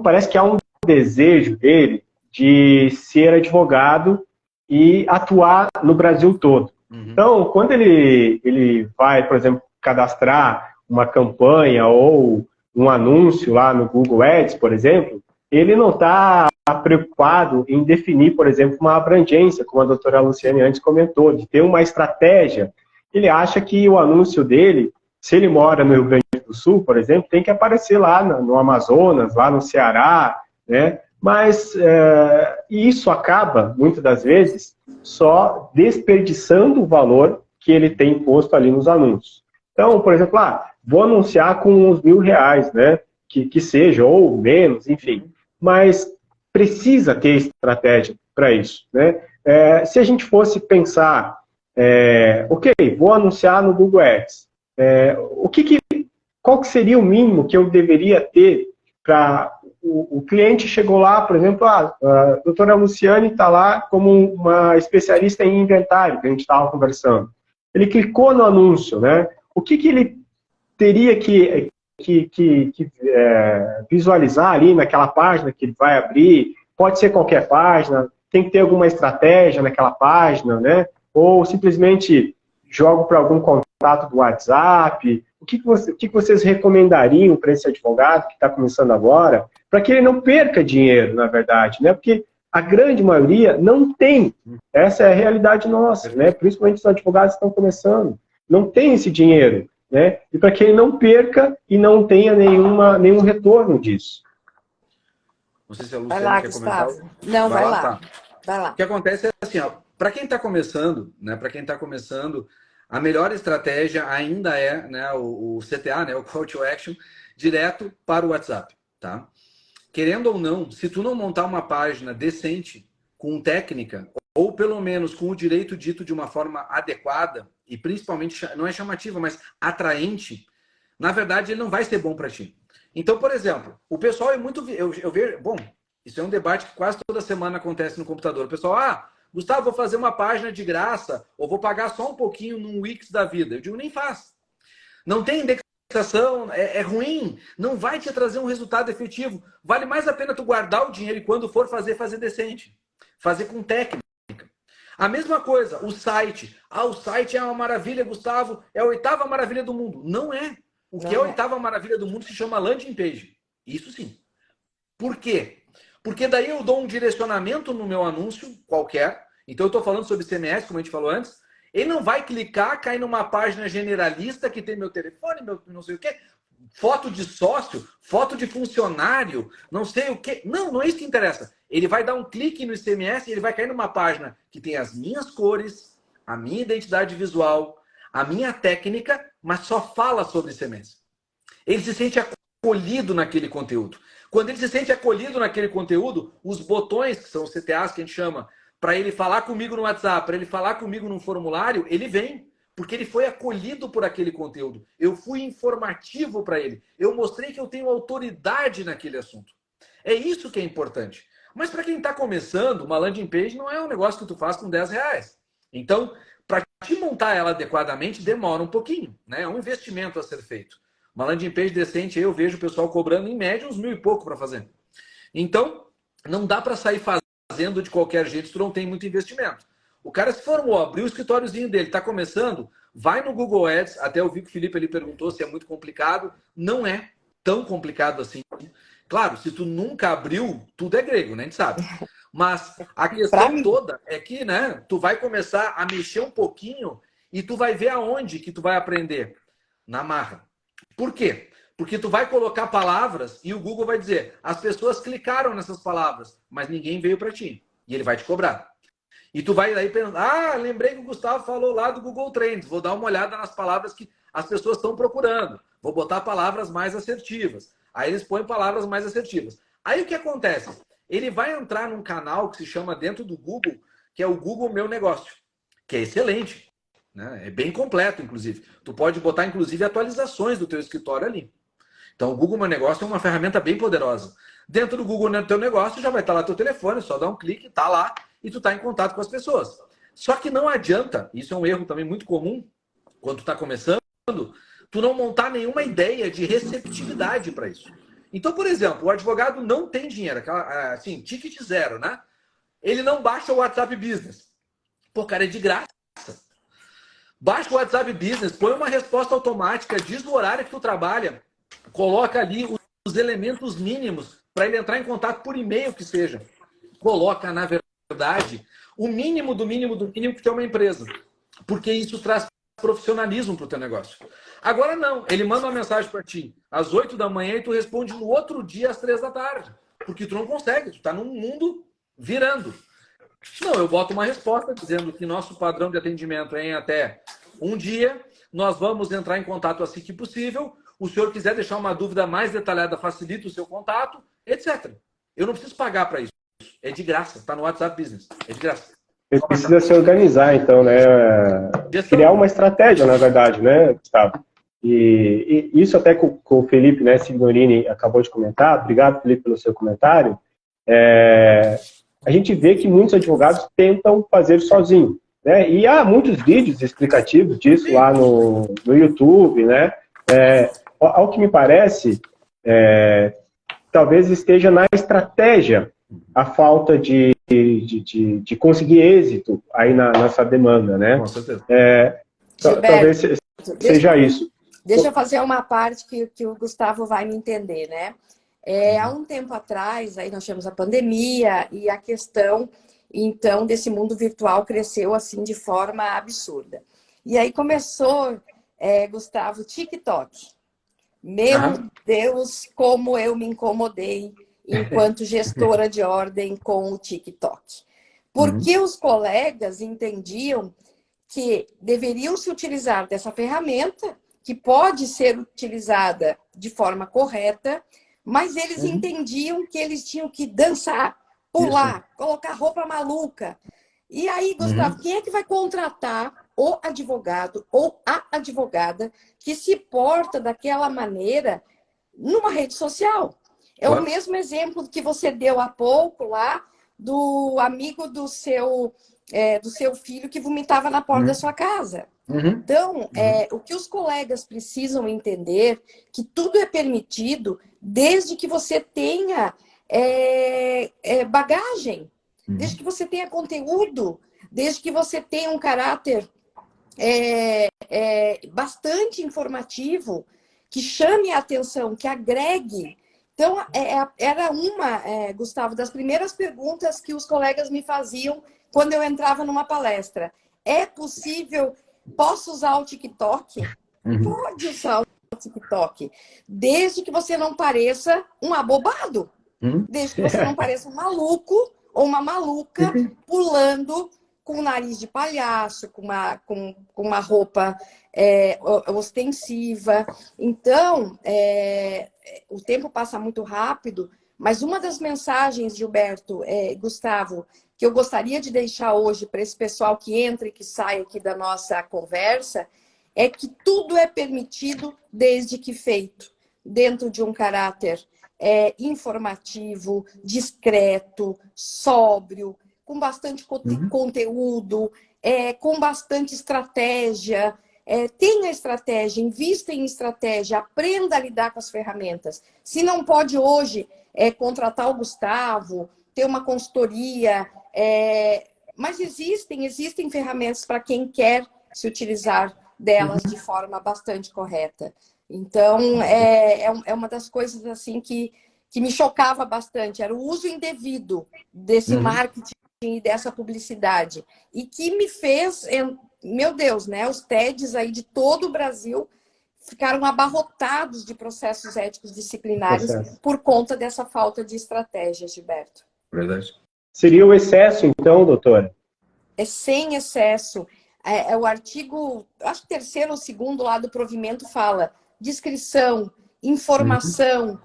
parece que há um desejo dele de ser advogado e atuar no Brasil todo. Então, quando ele vai, por exemplo, cadastrar uma campanha ou um anúncio lá no Google Ads, por exemplo, ele não está preocupado em definir, por exemplo, uma abrangência, como a doutora Luciane antes comentou, de ter uma estratégia. Ele acha que o anúncio dele, se ele mora no Rio Grande do Sul, por exemplo, tem que aparecer lá no Amazonas, lá no Ceará, né? Mas isso acaba, muitas das vezes, só desperdiçando o valor que ele tem posto ali nos anúncios. Então, por exemplo, vou anunciar com uns R$1.000, né? Que seja, ou menos, enfim. Mas precisa ter estratégia para isso, né? Se a gente fosse pensar, ok, vou anunciar no Google Ads, qual que seria o mínimo que eu deveria ter para o cliente chegou lá, por exemplo, a doutora Luciane está lá como uma especialista em inventário, que a gente estava conversando. Ele clicou no anúncio, né? O que ele teria que visualizar ali naquela página que ele vai abrir? Pode ser qualquer página, tem que ter alguma estratégia naquela página, né? Ou simplesmente jogo para algum contato do WhatsApp. O que vocês recomendariam para esse advogado que está começando agora, para que ele não perca dinheiro, na verdade, né? Porque a grande maioria não tem. Essa é a realidade nossa, né? Principalmente os advogados que estão começando. Não tem esse dinheiro, né? E para que ele não perca e não tenha nenhum retorno disso. Não sei se a Vai Luciane lá, quer Gustavo. comentar. Não, vai lá. Tá. Vai lá. O que acontece é assim, ó, para quem está começando, né? Para quem está começando, a melhor estratégia ainda é, né, o CTA, né, o Call to Action, direto para o WhatsApp, tá? Querendo ou não, se tu não montar uma página decente, com técnica, ou pelo menos com o direito dito de uma forma adequada, e principalmente, não é chamativa, mas atraente, na verdade ele não vai ser bom para ti. Então, por exemplo, o pessoal é muito... Eu vejo... Bom, isso é um debate que quase toda semana acontece no computador. O pessoal, Gustavo, vou fazer uma página de graça, ou vou pagar só um pouquinho num Wix da vida. Eu digo, nem faz. Não tem indexação, é ruim, não vai te trazer um resultado efetivo. Vale mais a pena tu guardar o dinheiro e quando for fazer decente. Fazer com técnica. A mesma coisa, o site. O site é uma maravilha, Gustavo, é a 8ª maravilha do mundo. Não é. O que é a 8ª maravilha do mundo se chama landing page. Isso sim. Por quê? Porque daí eu dou um direcionamento no meu anúncio qualquer. Então eu estou falando sobre CMS, como a gente falou antes. Ele não vai clicar, cair numa página generalista que tem meu telefone, meu não sei o quê, foto de sócio, foto de funcionário, não sei o quê. Não é isso que interessa. Ele vai dar um clique no ICMS e ele vai cair numa página que tem as minhas cores, a minha identidade visual, a minha técnica, mas só fala sobre ICMS. Ele se sente acolhido naquele conteúdo. Quando ele se sente acolhido naquele conteúdo, os botões, que são os CTAs que a gente chama, para ele falar comigo no WhatsApp, para ele falar comigo num formulário, ele vem. Porque ele foi acolhido por aquele conteúdo. Eu fui informativo para ele. Eu mostrei que eu tenho autoridade naquele assunto. É isso que é importante. Mas para quem está começando, uma landing page não é um negócio que tu faz com R$10. Então, para te montar ela adequadamente, demora um pouquinho. Né? É um investimento a ser feito. Uma landing page decente, eu vejo o pessoal cobrando em média uns 1.000 e pouco para fazer. Então, não dá para sair fazendo de qualquer jeito se tu não tem muito investimento. O cara se formou, abriu o escritóriozinho dele, está começando, vai no Google Ads, até eu vi que o Felipe ele perguntou se é muito complicado. Não é tão complicado assim. Claro, se tu nunca abriu, tudo é grego, né? A gente sabe. Mas a questão toda é que, né, tu vai começar a mexer um pouquinho e tu vai ver aonde que tu vai aprender. Na marra. Por quê? Porque tu vai colocar palavras e o Google vai dizer, as pessoas clicaram nessas palavras, mas ninguém veio para ti. E ele vai te cobrar. E tu vai aí pensar, lembrei que o Gustavo falou lá do Google Trends, vou dar uma olhada nas palavras que as pessoas estão procurando. Vou botar palavras mais assertivas. Aí eles põem palavras mais assertivas. Aí o que acontece? Ele vai entrar num canal que se chama dentro do Google, que é o Google Meu Negócio, que é excelente. Né? É bem completo, inclusive. Tu pode botar, inclusive, atualizações do teu escritório ali. Então, o Google Meu Negócio é uma ferramenta bem poderosa. Dentro do Google Teu Negócio já vai estar lá teu telefone, só dá um clique, tá lá, e tu tá em contato com as pessoas. Só que não adianta, isso é um erro também muito comum, quando tu tá começando, tu não montar nenhuma ideia de receptividade para isso. Então, por exemplo, o advogado não tem dinheiro, assim, ticket zero, né? Ele não baixa o WhatsApp Business. Pô, cara, é de graça. Baixa o WhatsApp Business, põe uma resposta automática, diz no horário que tu trabalha, coloca ali os elementos mínimos para ele entrar em contato por e-mail que seja. Coloca, na verdade, o mínimo do mínimo do mínimo que tem uma empresa. Porque isso traz profissionalismo para o teu negócio. Agora não, ele manda uma mensagem para ti às 8 da manhã e tu responde no outro dia às 3 da tarde. Porque tu não consegue, tu está num mundo virando. Não, eu boto uma resposta dizendo que nosso padrão de atendimento é em até um dia, nós vamos entrar em contato assim que possível. O senhor quiser deixar uma dúvida mais detalhada, facilita o seu contato, etc. Eu não preciso pagar para isso. É de graça. Está no WhatsApp Business. É de graça. Precisa se organizar, então, né? Criar uma estratégia, na verdade, né, Gustavo? E isso até com o Felipe, né, Signorini acabou de comentar. Obrigado, Felipe, pelo seu comentário. A gente vê que muitos advogados tentam fazer sozinho, né? E há muitos vídeos explicativos disso lá no YouTube, né? Ao que me parece, talvez esteja na estratégia a falta de conseguir êxito aí nessa demanda, né? Com certeza. Talvez seja isso. Deixa eu fazer uma parte que o Gustavo vai me entender, né? Há um tempo atrás, aí nós tivemos a pandemia e a questão, então, desse mundo virtual cresceu assim de forma absurda. E aí começou, Gustavo, TikTok. Meu Deus, como eu me incomodei enquanto gestora de ordem com o TikTok. Porque os colegas entendiam que deveriam se utilizar dessa ferramenta, que pode ser utilizada de forma correta, mas eles entendiam que eles tinham que dançar, pular, colocar roupa maluca. E aí, Gustavo, quem é que vai contratar o advogado ou a advogada que se porta daquela maneira numa rede social? É o mesmo exemplo que você deu há pouco lá do amigo do seu filho que vomitava na porta da sua casa. Então, o que os colegas precisam entender que tudo é permitido desde que você tenha bagagem, desde que você tenha conteúdo, desde que você tenha um caráter bastante informativo, que chame a atenção, que agregue. Então, era Gustavo, das primeiras perguntas que os colegas me faziam quando eu entrava numa palestra. É possível, posso usar o TikTok? Pode usar o TikTok, desde que você não pareça um abobado, desde que você não pareça um maluco ou uma maluca pulando com o nariz de palhaço, com uma roupa ostensiva. Então, o tempo passa muito rápido, mas uma das mensagens, Gilberto, Gustavo, que eu gostaria de deixar hoje para esse pessoal que entra e que sai aqui da nossa conversa, é que tudo é permitido desde que feito dentro de um caráter informativo, discreto, sóbrio, com bastante conteúdo, com bastante estratégia. Tenha estratégia, invista em estratégia, aprenda a lidar com as ferramentas. Se não pode hoje contratar o Gustavo, ter uma consultoria, mas existem ferramentas para quem quer se utilizar delas de forma bastante correta. Então, é uma das coisas assim que me chocava bastante, era o uso indevido desse marketing e dessa publicidade. E que me fez, meu Deus, né? Os TEDs aí de todo o Brasil ficaram abarrotados de processos éticos disciplinares por conta dessa falta de estratégia, Gilberto. Verdade. Seria o excesso, então, doutora? É sem excesso. O artigo, acho que 3º ou 2º lá do provimento fala discrição, informação,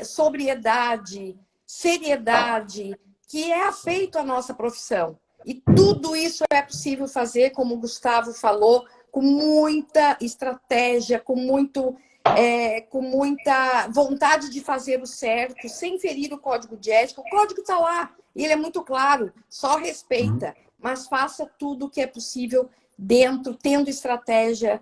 sobriedade, seriedade, que é afeito à nossa profissão. E tudo isso é possível fazer, como o Gustavo falou, com muita estratégia, com muita vontade de fazer o certo, sem ferir o código de ética. O código está lá, e ele é muito claro, só respeita, mas faça tudo o que é possível tendo estratégia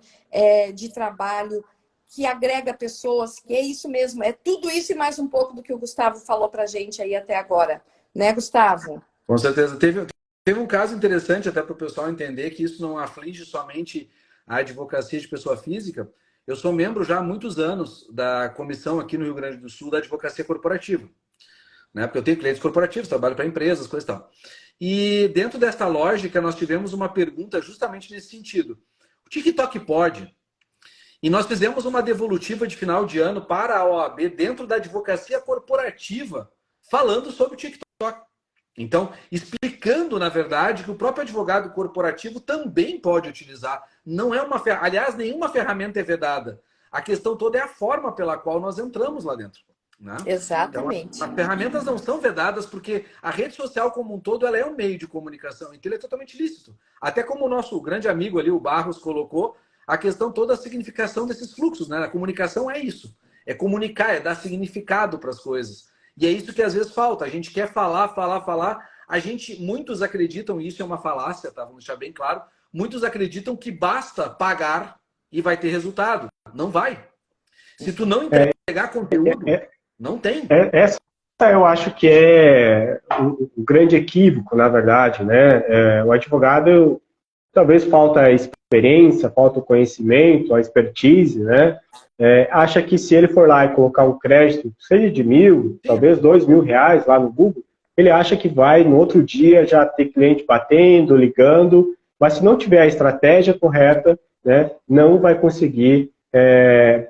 de trabalho, que agrega pessoas, que é isso mesmo, é tudo isso e mais um pouco do que o Gustavo falou para a gente aí até agora. Né, Gustavo? Com certeza. Teve um caso interessante até para o pessoal entender que isso não aflige somente a advocacia de pessoa física. Eu sou membro já há muitos anos da comissão aqui no Rio Grande do Sul da advocacia corporativa. Né? Porque eu tenho clientes corporativos, trabalho para empresas, coisa e tal. E dentro dessa lógica, nós tivemos uma pergunta justamente nesse sentido. O TikTok pode? E nós fizemos uma devolutiva de final de ano para a OAB dentro da advocacia corporativa, falando sobre o TikTok. Então, explicando, na verdade, que o próprio advogado corporativo também pode utilizar. Não é uma aliás, nenhuma ferramenta é vedada. A questão toda é a forma pela qual nós entramos lá dentro. Né? Exatamente. Então, as ferramentas não são vedadas porque a rede social como um todo ela é um meio de comunicação, então ele é totalmente lícito. Até como o nosso grande amigo ali, o Barros, colocou, a questão toda da significação desses fluxos. Né? A comunicação é isso. É comunicar, é dar significado para as coisas. E é isso que às vezes falta. A gente quer falar. Muitos acreditam, isso é uma falácia, tá? Vamos deixar bem claro. Muitos acreditam que basta pagar e vai ter resultado. Não vai. Se tu não entregar conteúdo, não tem. Essa eu acho que é o grande equívoco, na verdade, né? O advogado, talvez falta experiência, falta o conhecimento, a expertise, né? Acha que se ele for lá e colocar um crédito, seja de 1.000, talvez R$ 2.000 lá no Google, ele acha que vai, no outro dia, já ter cliente batendo, ligando, mas se não tiver a estratégia correta, né, não vai conseguir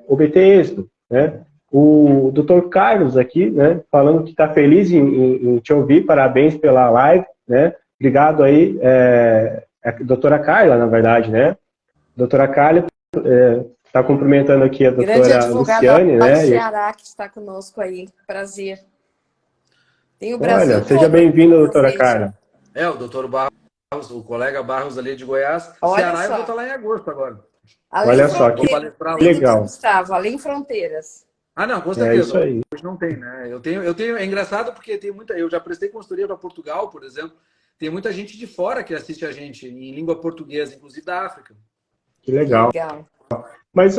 obter êxito, né? O Dr. Carlos aqui, né, falando que está feliz em te ouvir, parabéns pela live, né? Obrigado aí, a doutora Carla, na verdade, né? Doutora Carla está cumprimentando aqui a doutora Luciane, né? né? Do Ceará que está conosco aí, prazer. Tem o Olha, Brasil seja todo bem-vinda, com doutora vocês, Carla. né? O doutor Barros, o colega Barros ali de Goiás. Olha Ceará, eu só. vou estar lá em agosto agora. Além Olha só, que legal. Gustavo, além fronteiras. Não, com É certeza. isso aí. Hoje não tem, né? É engraçado porque tem muita. Eu já prestei consultoria para Portugal, por exemplo. Tem muita gente de fora que assiste a gente em língua portuguesa, inclusive da África. Que legal. Mas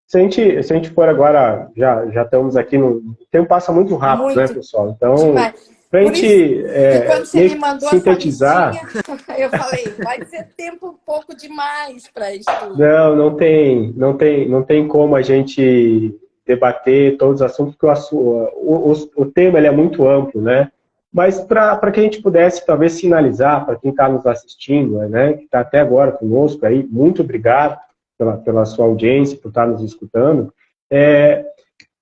se a gente for agora, já estamos aqui no. O tempo passa muito rápido, né, pessoal? Então, para a gente quando você me mandou sintetizar. Eu falei, vai ser tempo um pouco demais para isso tudo. Não tem como a gente debater todos os assuntos, porque o tema ele é muito amplo, né? Mas para que a gente pudesse talvez sinalizar para quem está nos assistindo, né, que está até agora conosco aí, muito obrigado pela sua audiência, por estar nos escutando.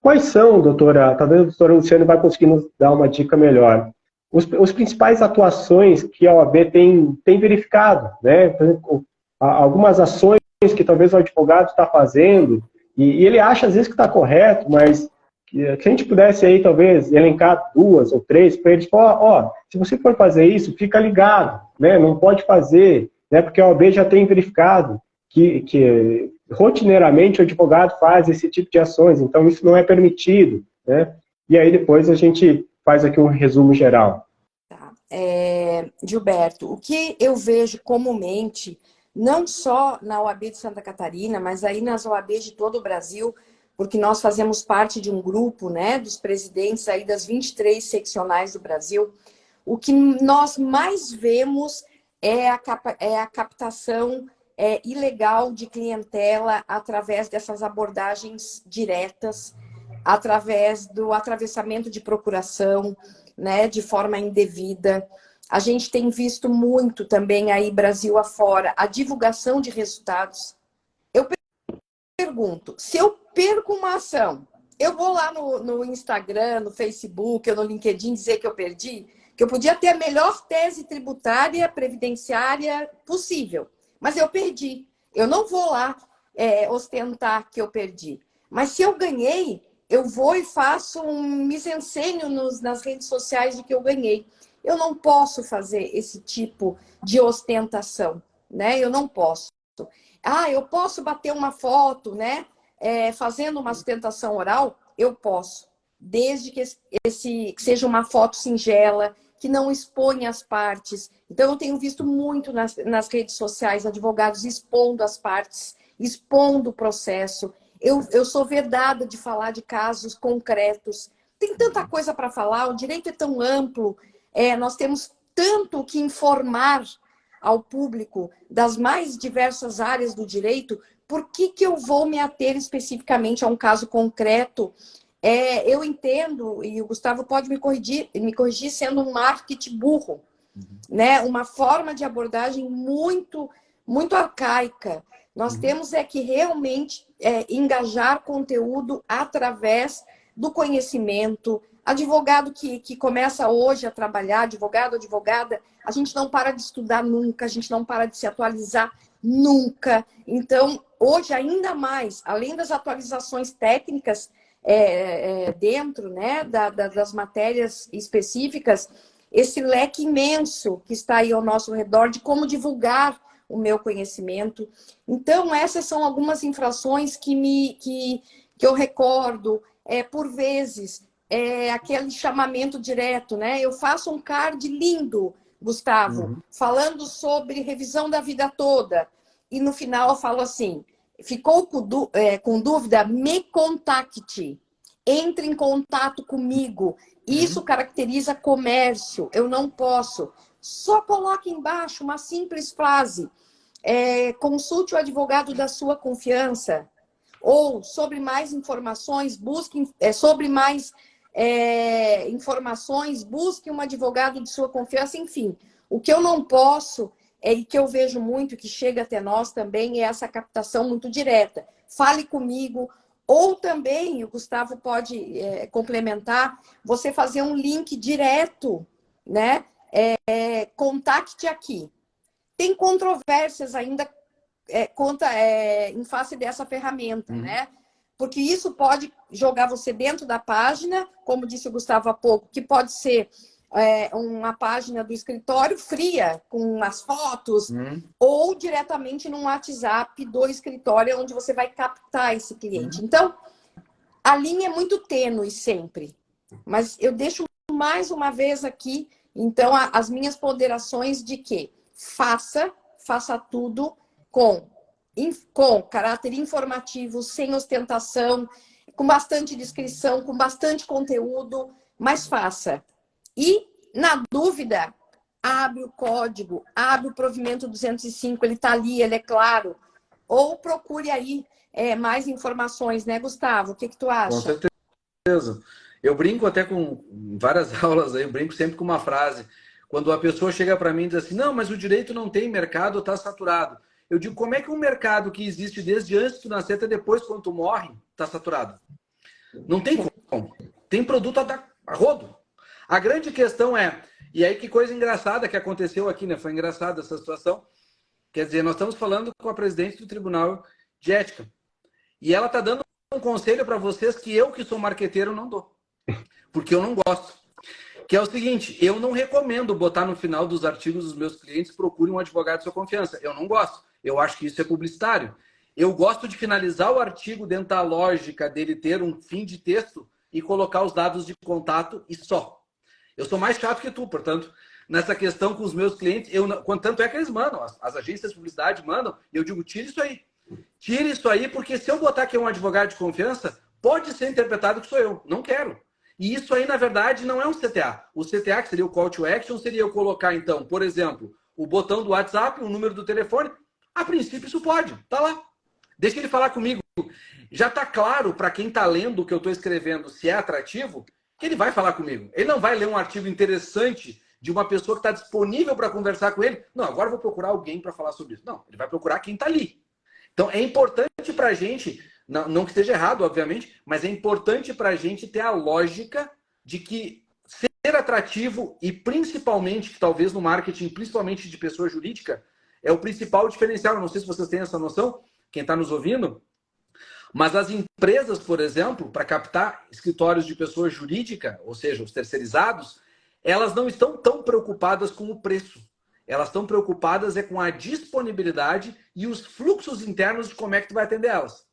Quais são, doutora, talvez a doutora Luciane vai conseguir nos dar uma dica melhor, os principais atuações que a OAB tem verificado, né? Por exemplo, algumas ações que talvez o advogado está fazendo, e ele acha às vezes que está correto, mas que a gente pudesse aí talvez elencar 2 ou 3 para eles, se você for fazer isso, fica ligado, né? Não pode fazer, né? Porque a OAB já tem verificado que rotineiramente o advogado faz esse tipo de ações, então isso não é permitido, né? E aí depois a gente faz aqui um resumo geral. Tá. Gilberto, o que eu vejo comumente, não só na OAB de Santa Catarina, mas aí nas OABs de todo o Brasil, porque nós fazemos parte de um grupo, né, dos presidentes aí das 23 seccionais do Brasil, o que nós mais vemos é a captação ilegal de clientela através dessas abordagens diretas, através do atravessamento de procuração, né, de forma indevida. A gente tem visto muito também aí, Brasil afora, a divulgação de resultados. Eu pergunto, se eu perco uma ação, eu vou lá no Instagram, no Facebook, ou no LinkedIn dizer que eu perdi, que eu podia ter a melhor tese tributária, previdenciária possível, mas eu perdi. Eu não vou lá ostentar que eu perdi. Mas se eu ganhei, eu vou e faço um mise-en-scène nas redes sociais de que eu ganhei. Eu não posso fazer esse tipo de ostentação, né? Eu não posso. Eu posso bater uma foto, né? Fazendo uma ostentação oral? Eu posso. Desde que seja uma foto singela, que não exponha as partes. Então, eu tenho visto muito nas redes sociais advogados expondo as partes, expondo o processo. Eu sou vedada de falar de casos concretos. Tem tanta coisa para falar, o direito é tão amplo, nós temos tanto que informar ao público das mais diversas áreas do direito. Por que eu vou me ater especificamente a um caso concreto? Eu entendo, e o Gustavo pode me corrigir sendo um marketing burro, né? Uma forma de abordagem muito, muito arcaica. Nós temos que realmente engajar conteúdo através do conhecimento. Advogado que começa hoje a trabalhar, advogado, advogada, a gente não para de estudar nunca, a gente não para de se atualizar nunca. Então, hoje, ainda mais, além das atualizações técnicas, dentro, né, das matérias específicas, esse leque imenso que está aí ao nosso redor de como divulgar o meu conhecimento. Então, essas são algumas infrações que eu recordo, por vezes, aquele chamamento direto, né? Eu faço um card lindo, Gustavo, falando sobre revisão da vida toda, e no final eu falo assim, ficou com dúvida? Me contacte. Entre em contato comigo. Isso caracteriza comércio. Eu não posso. Só coloque embaixo uma simples frase. Consulte o advogado da sua confiança. Ou, sobre mais informações, busque informações, busque um advogado de sua confiança. Enfim, o que eu não posso, e que eu vejo muito, que chega até nós também, é essa captação muito direta. Fale comigo. Ou também, o Gustavo pode complementar, você fazer um link direto, né? Contacte aqui. Tem controvérsias ainda em face dessa ferramenta, né? Porque isso pode jogar você dentro da página, como disse o Gustavo há pouco, que pode ser uma página do escritório fria, com as fotos, ou diretamente num WhatsApp do escritório, onde você vai captar esse cliente. Então, a linha é muito tênue sempre. Mas eu deixo mais uma vez aqui, então, as minhas ponderações de que faça tudo com caráter informativo, sem ostentação, com bastante descrição, com bastante conteúdo, mas faça. E, na dúvida, abre o código, abre o provimento 205, ele está ali, ele é claro. Ou procure aí mais informações, né, Gustavo? O que tu acha? Com certeza. Eu brinco até com várias aulas aí, eu brinco sempre com uma frase. Quando a pessoa chega para mim e diz assim, não, mas o direito não tem mercado, está saturado. Eu digo, como é que um mercado que existe desde antes de tu nascer até depois, quando tu morre, está saturado? Não tem como. Tem produto a rodo. A grande questão e aí que coisa engraçada que aconteceu aqui, né? Foi engraçada essa situação. Quer dizer, nós estamos falando com a presidente do Tribunal de Ética. E ela está dando um conselho para vocês que eu, que sou marqueteiro, não dou. Porque eu não gosto. Que é o seguinte, eu não recomendo botar no final dos artigos dos meus clientes, procure um advogado de sua confiança. Eu não gosto. Eu acho que isso é publicitário. Eu gosto de finalizar o artigo dentro da lógica dele ter um fim de texto e colocar os dados de contato e só. Eu sou mais chato que tu, portanto, nessa questão com os meus clientes, tanto é que eles mandam, as agências de publicidade mandam, e eu digo, tire isso aí. Tire isso aí, porque se eu botar que é um advogado de confiança, pode ser interpretado que sou eu. Não quero. E isso aí, na verdade, não é um CTA. O CTA, que seria o call to action, seria eu colocar, então, por exemplo, o botão do WhatsApp, o número do telefone. A princípio, isso pode. Tá lá. Deixa ele falar comigo. Já tá claro para quem tá lendo o que eu estou escrevendo, se é atrativo, que ele vai falar comigo. Ele não vai ler um artigo interessante de uma pessoa que está disponível para conversar com ele. Não, agora eu vou procurar alguém para falar sobre isso. Não, ele vai procurar quem está ali. Então, é importante para a gente, não que esteja errado, obviamente, mas é importante para a gente ter a lógica de que ser atrativo e principalmente, talvez no marketing, principalmente de pessoa jurídica, é o principal diferencial. Eu não sei se vocês têm essa noção, quem está nos ouvindo, mas as empresas, por exemplo, para captar escritórios de pessoa jurídica, ou seja, os terceirizados, elas não estão tão preocupadas com o preço. Elas estão preocupadas com a disponibilidade e os fluxos internos de como é que tu vai atender elas.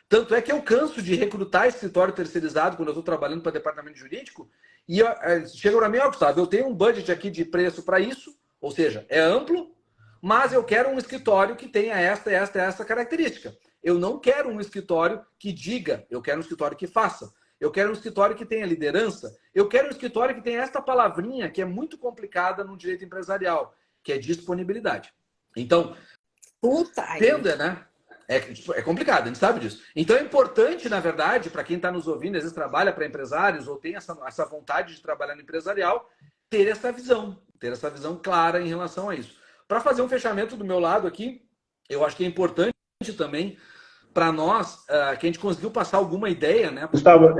Tanto é que eu canso de recrutar escritório terceirizado quando eu estou trabalhando para departamento jurídico e chegam para mim, Gustavo, eu tenho um budget aqui de preço para isso, ou seja, é amplo, mas eu quero um escritório que tenha esta característica. Eu não quero um escritório que diga, eu quero um escritório que faça. Eu quero um escritório que tenha liderança. Eu quero um escritório que tenha esta palavrinha que é muito complicada no direito empresarial, que é disponibilidade. Então, tenda, né? É complicado, a gente sabe disso. Então é importante, na verdade, para quem está nos ouvindo, às vezes trabalha para empresários ou tem essa vontade de trabalhar no empresarial, ter essa visão clara em relação a isso. Para fazer um fechamento do meu lado aqui, eu acho que é importante também para nós que a gente conseguiu passar alguma ideia, né? Gustavo,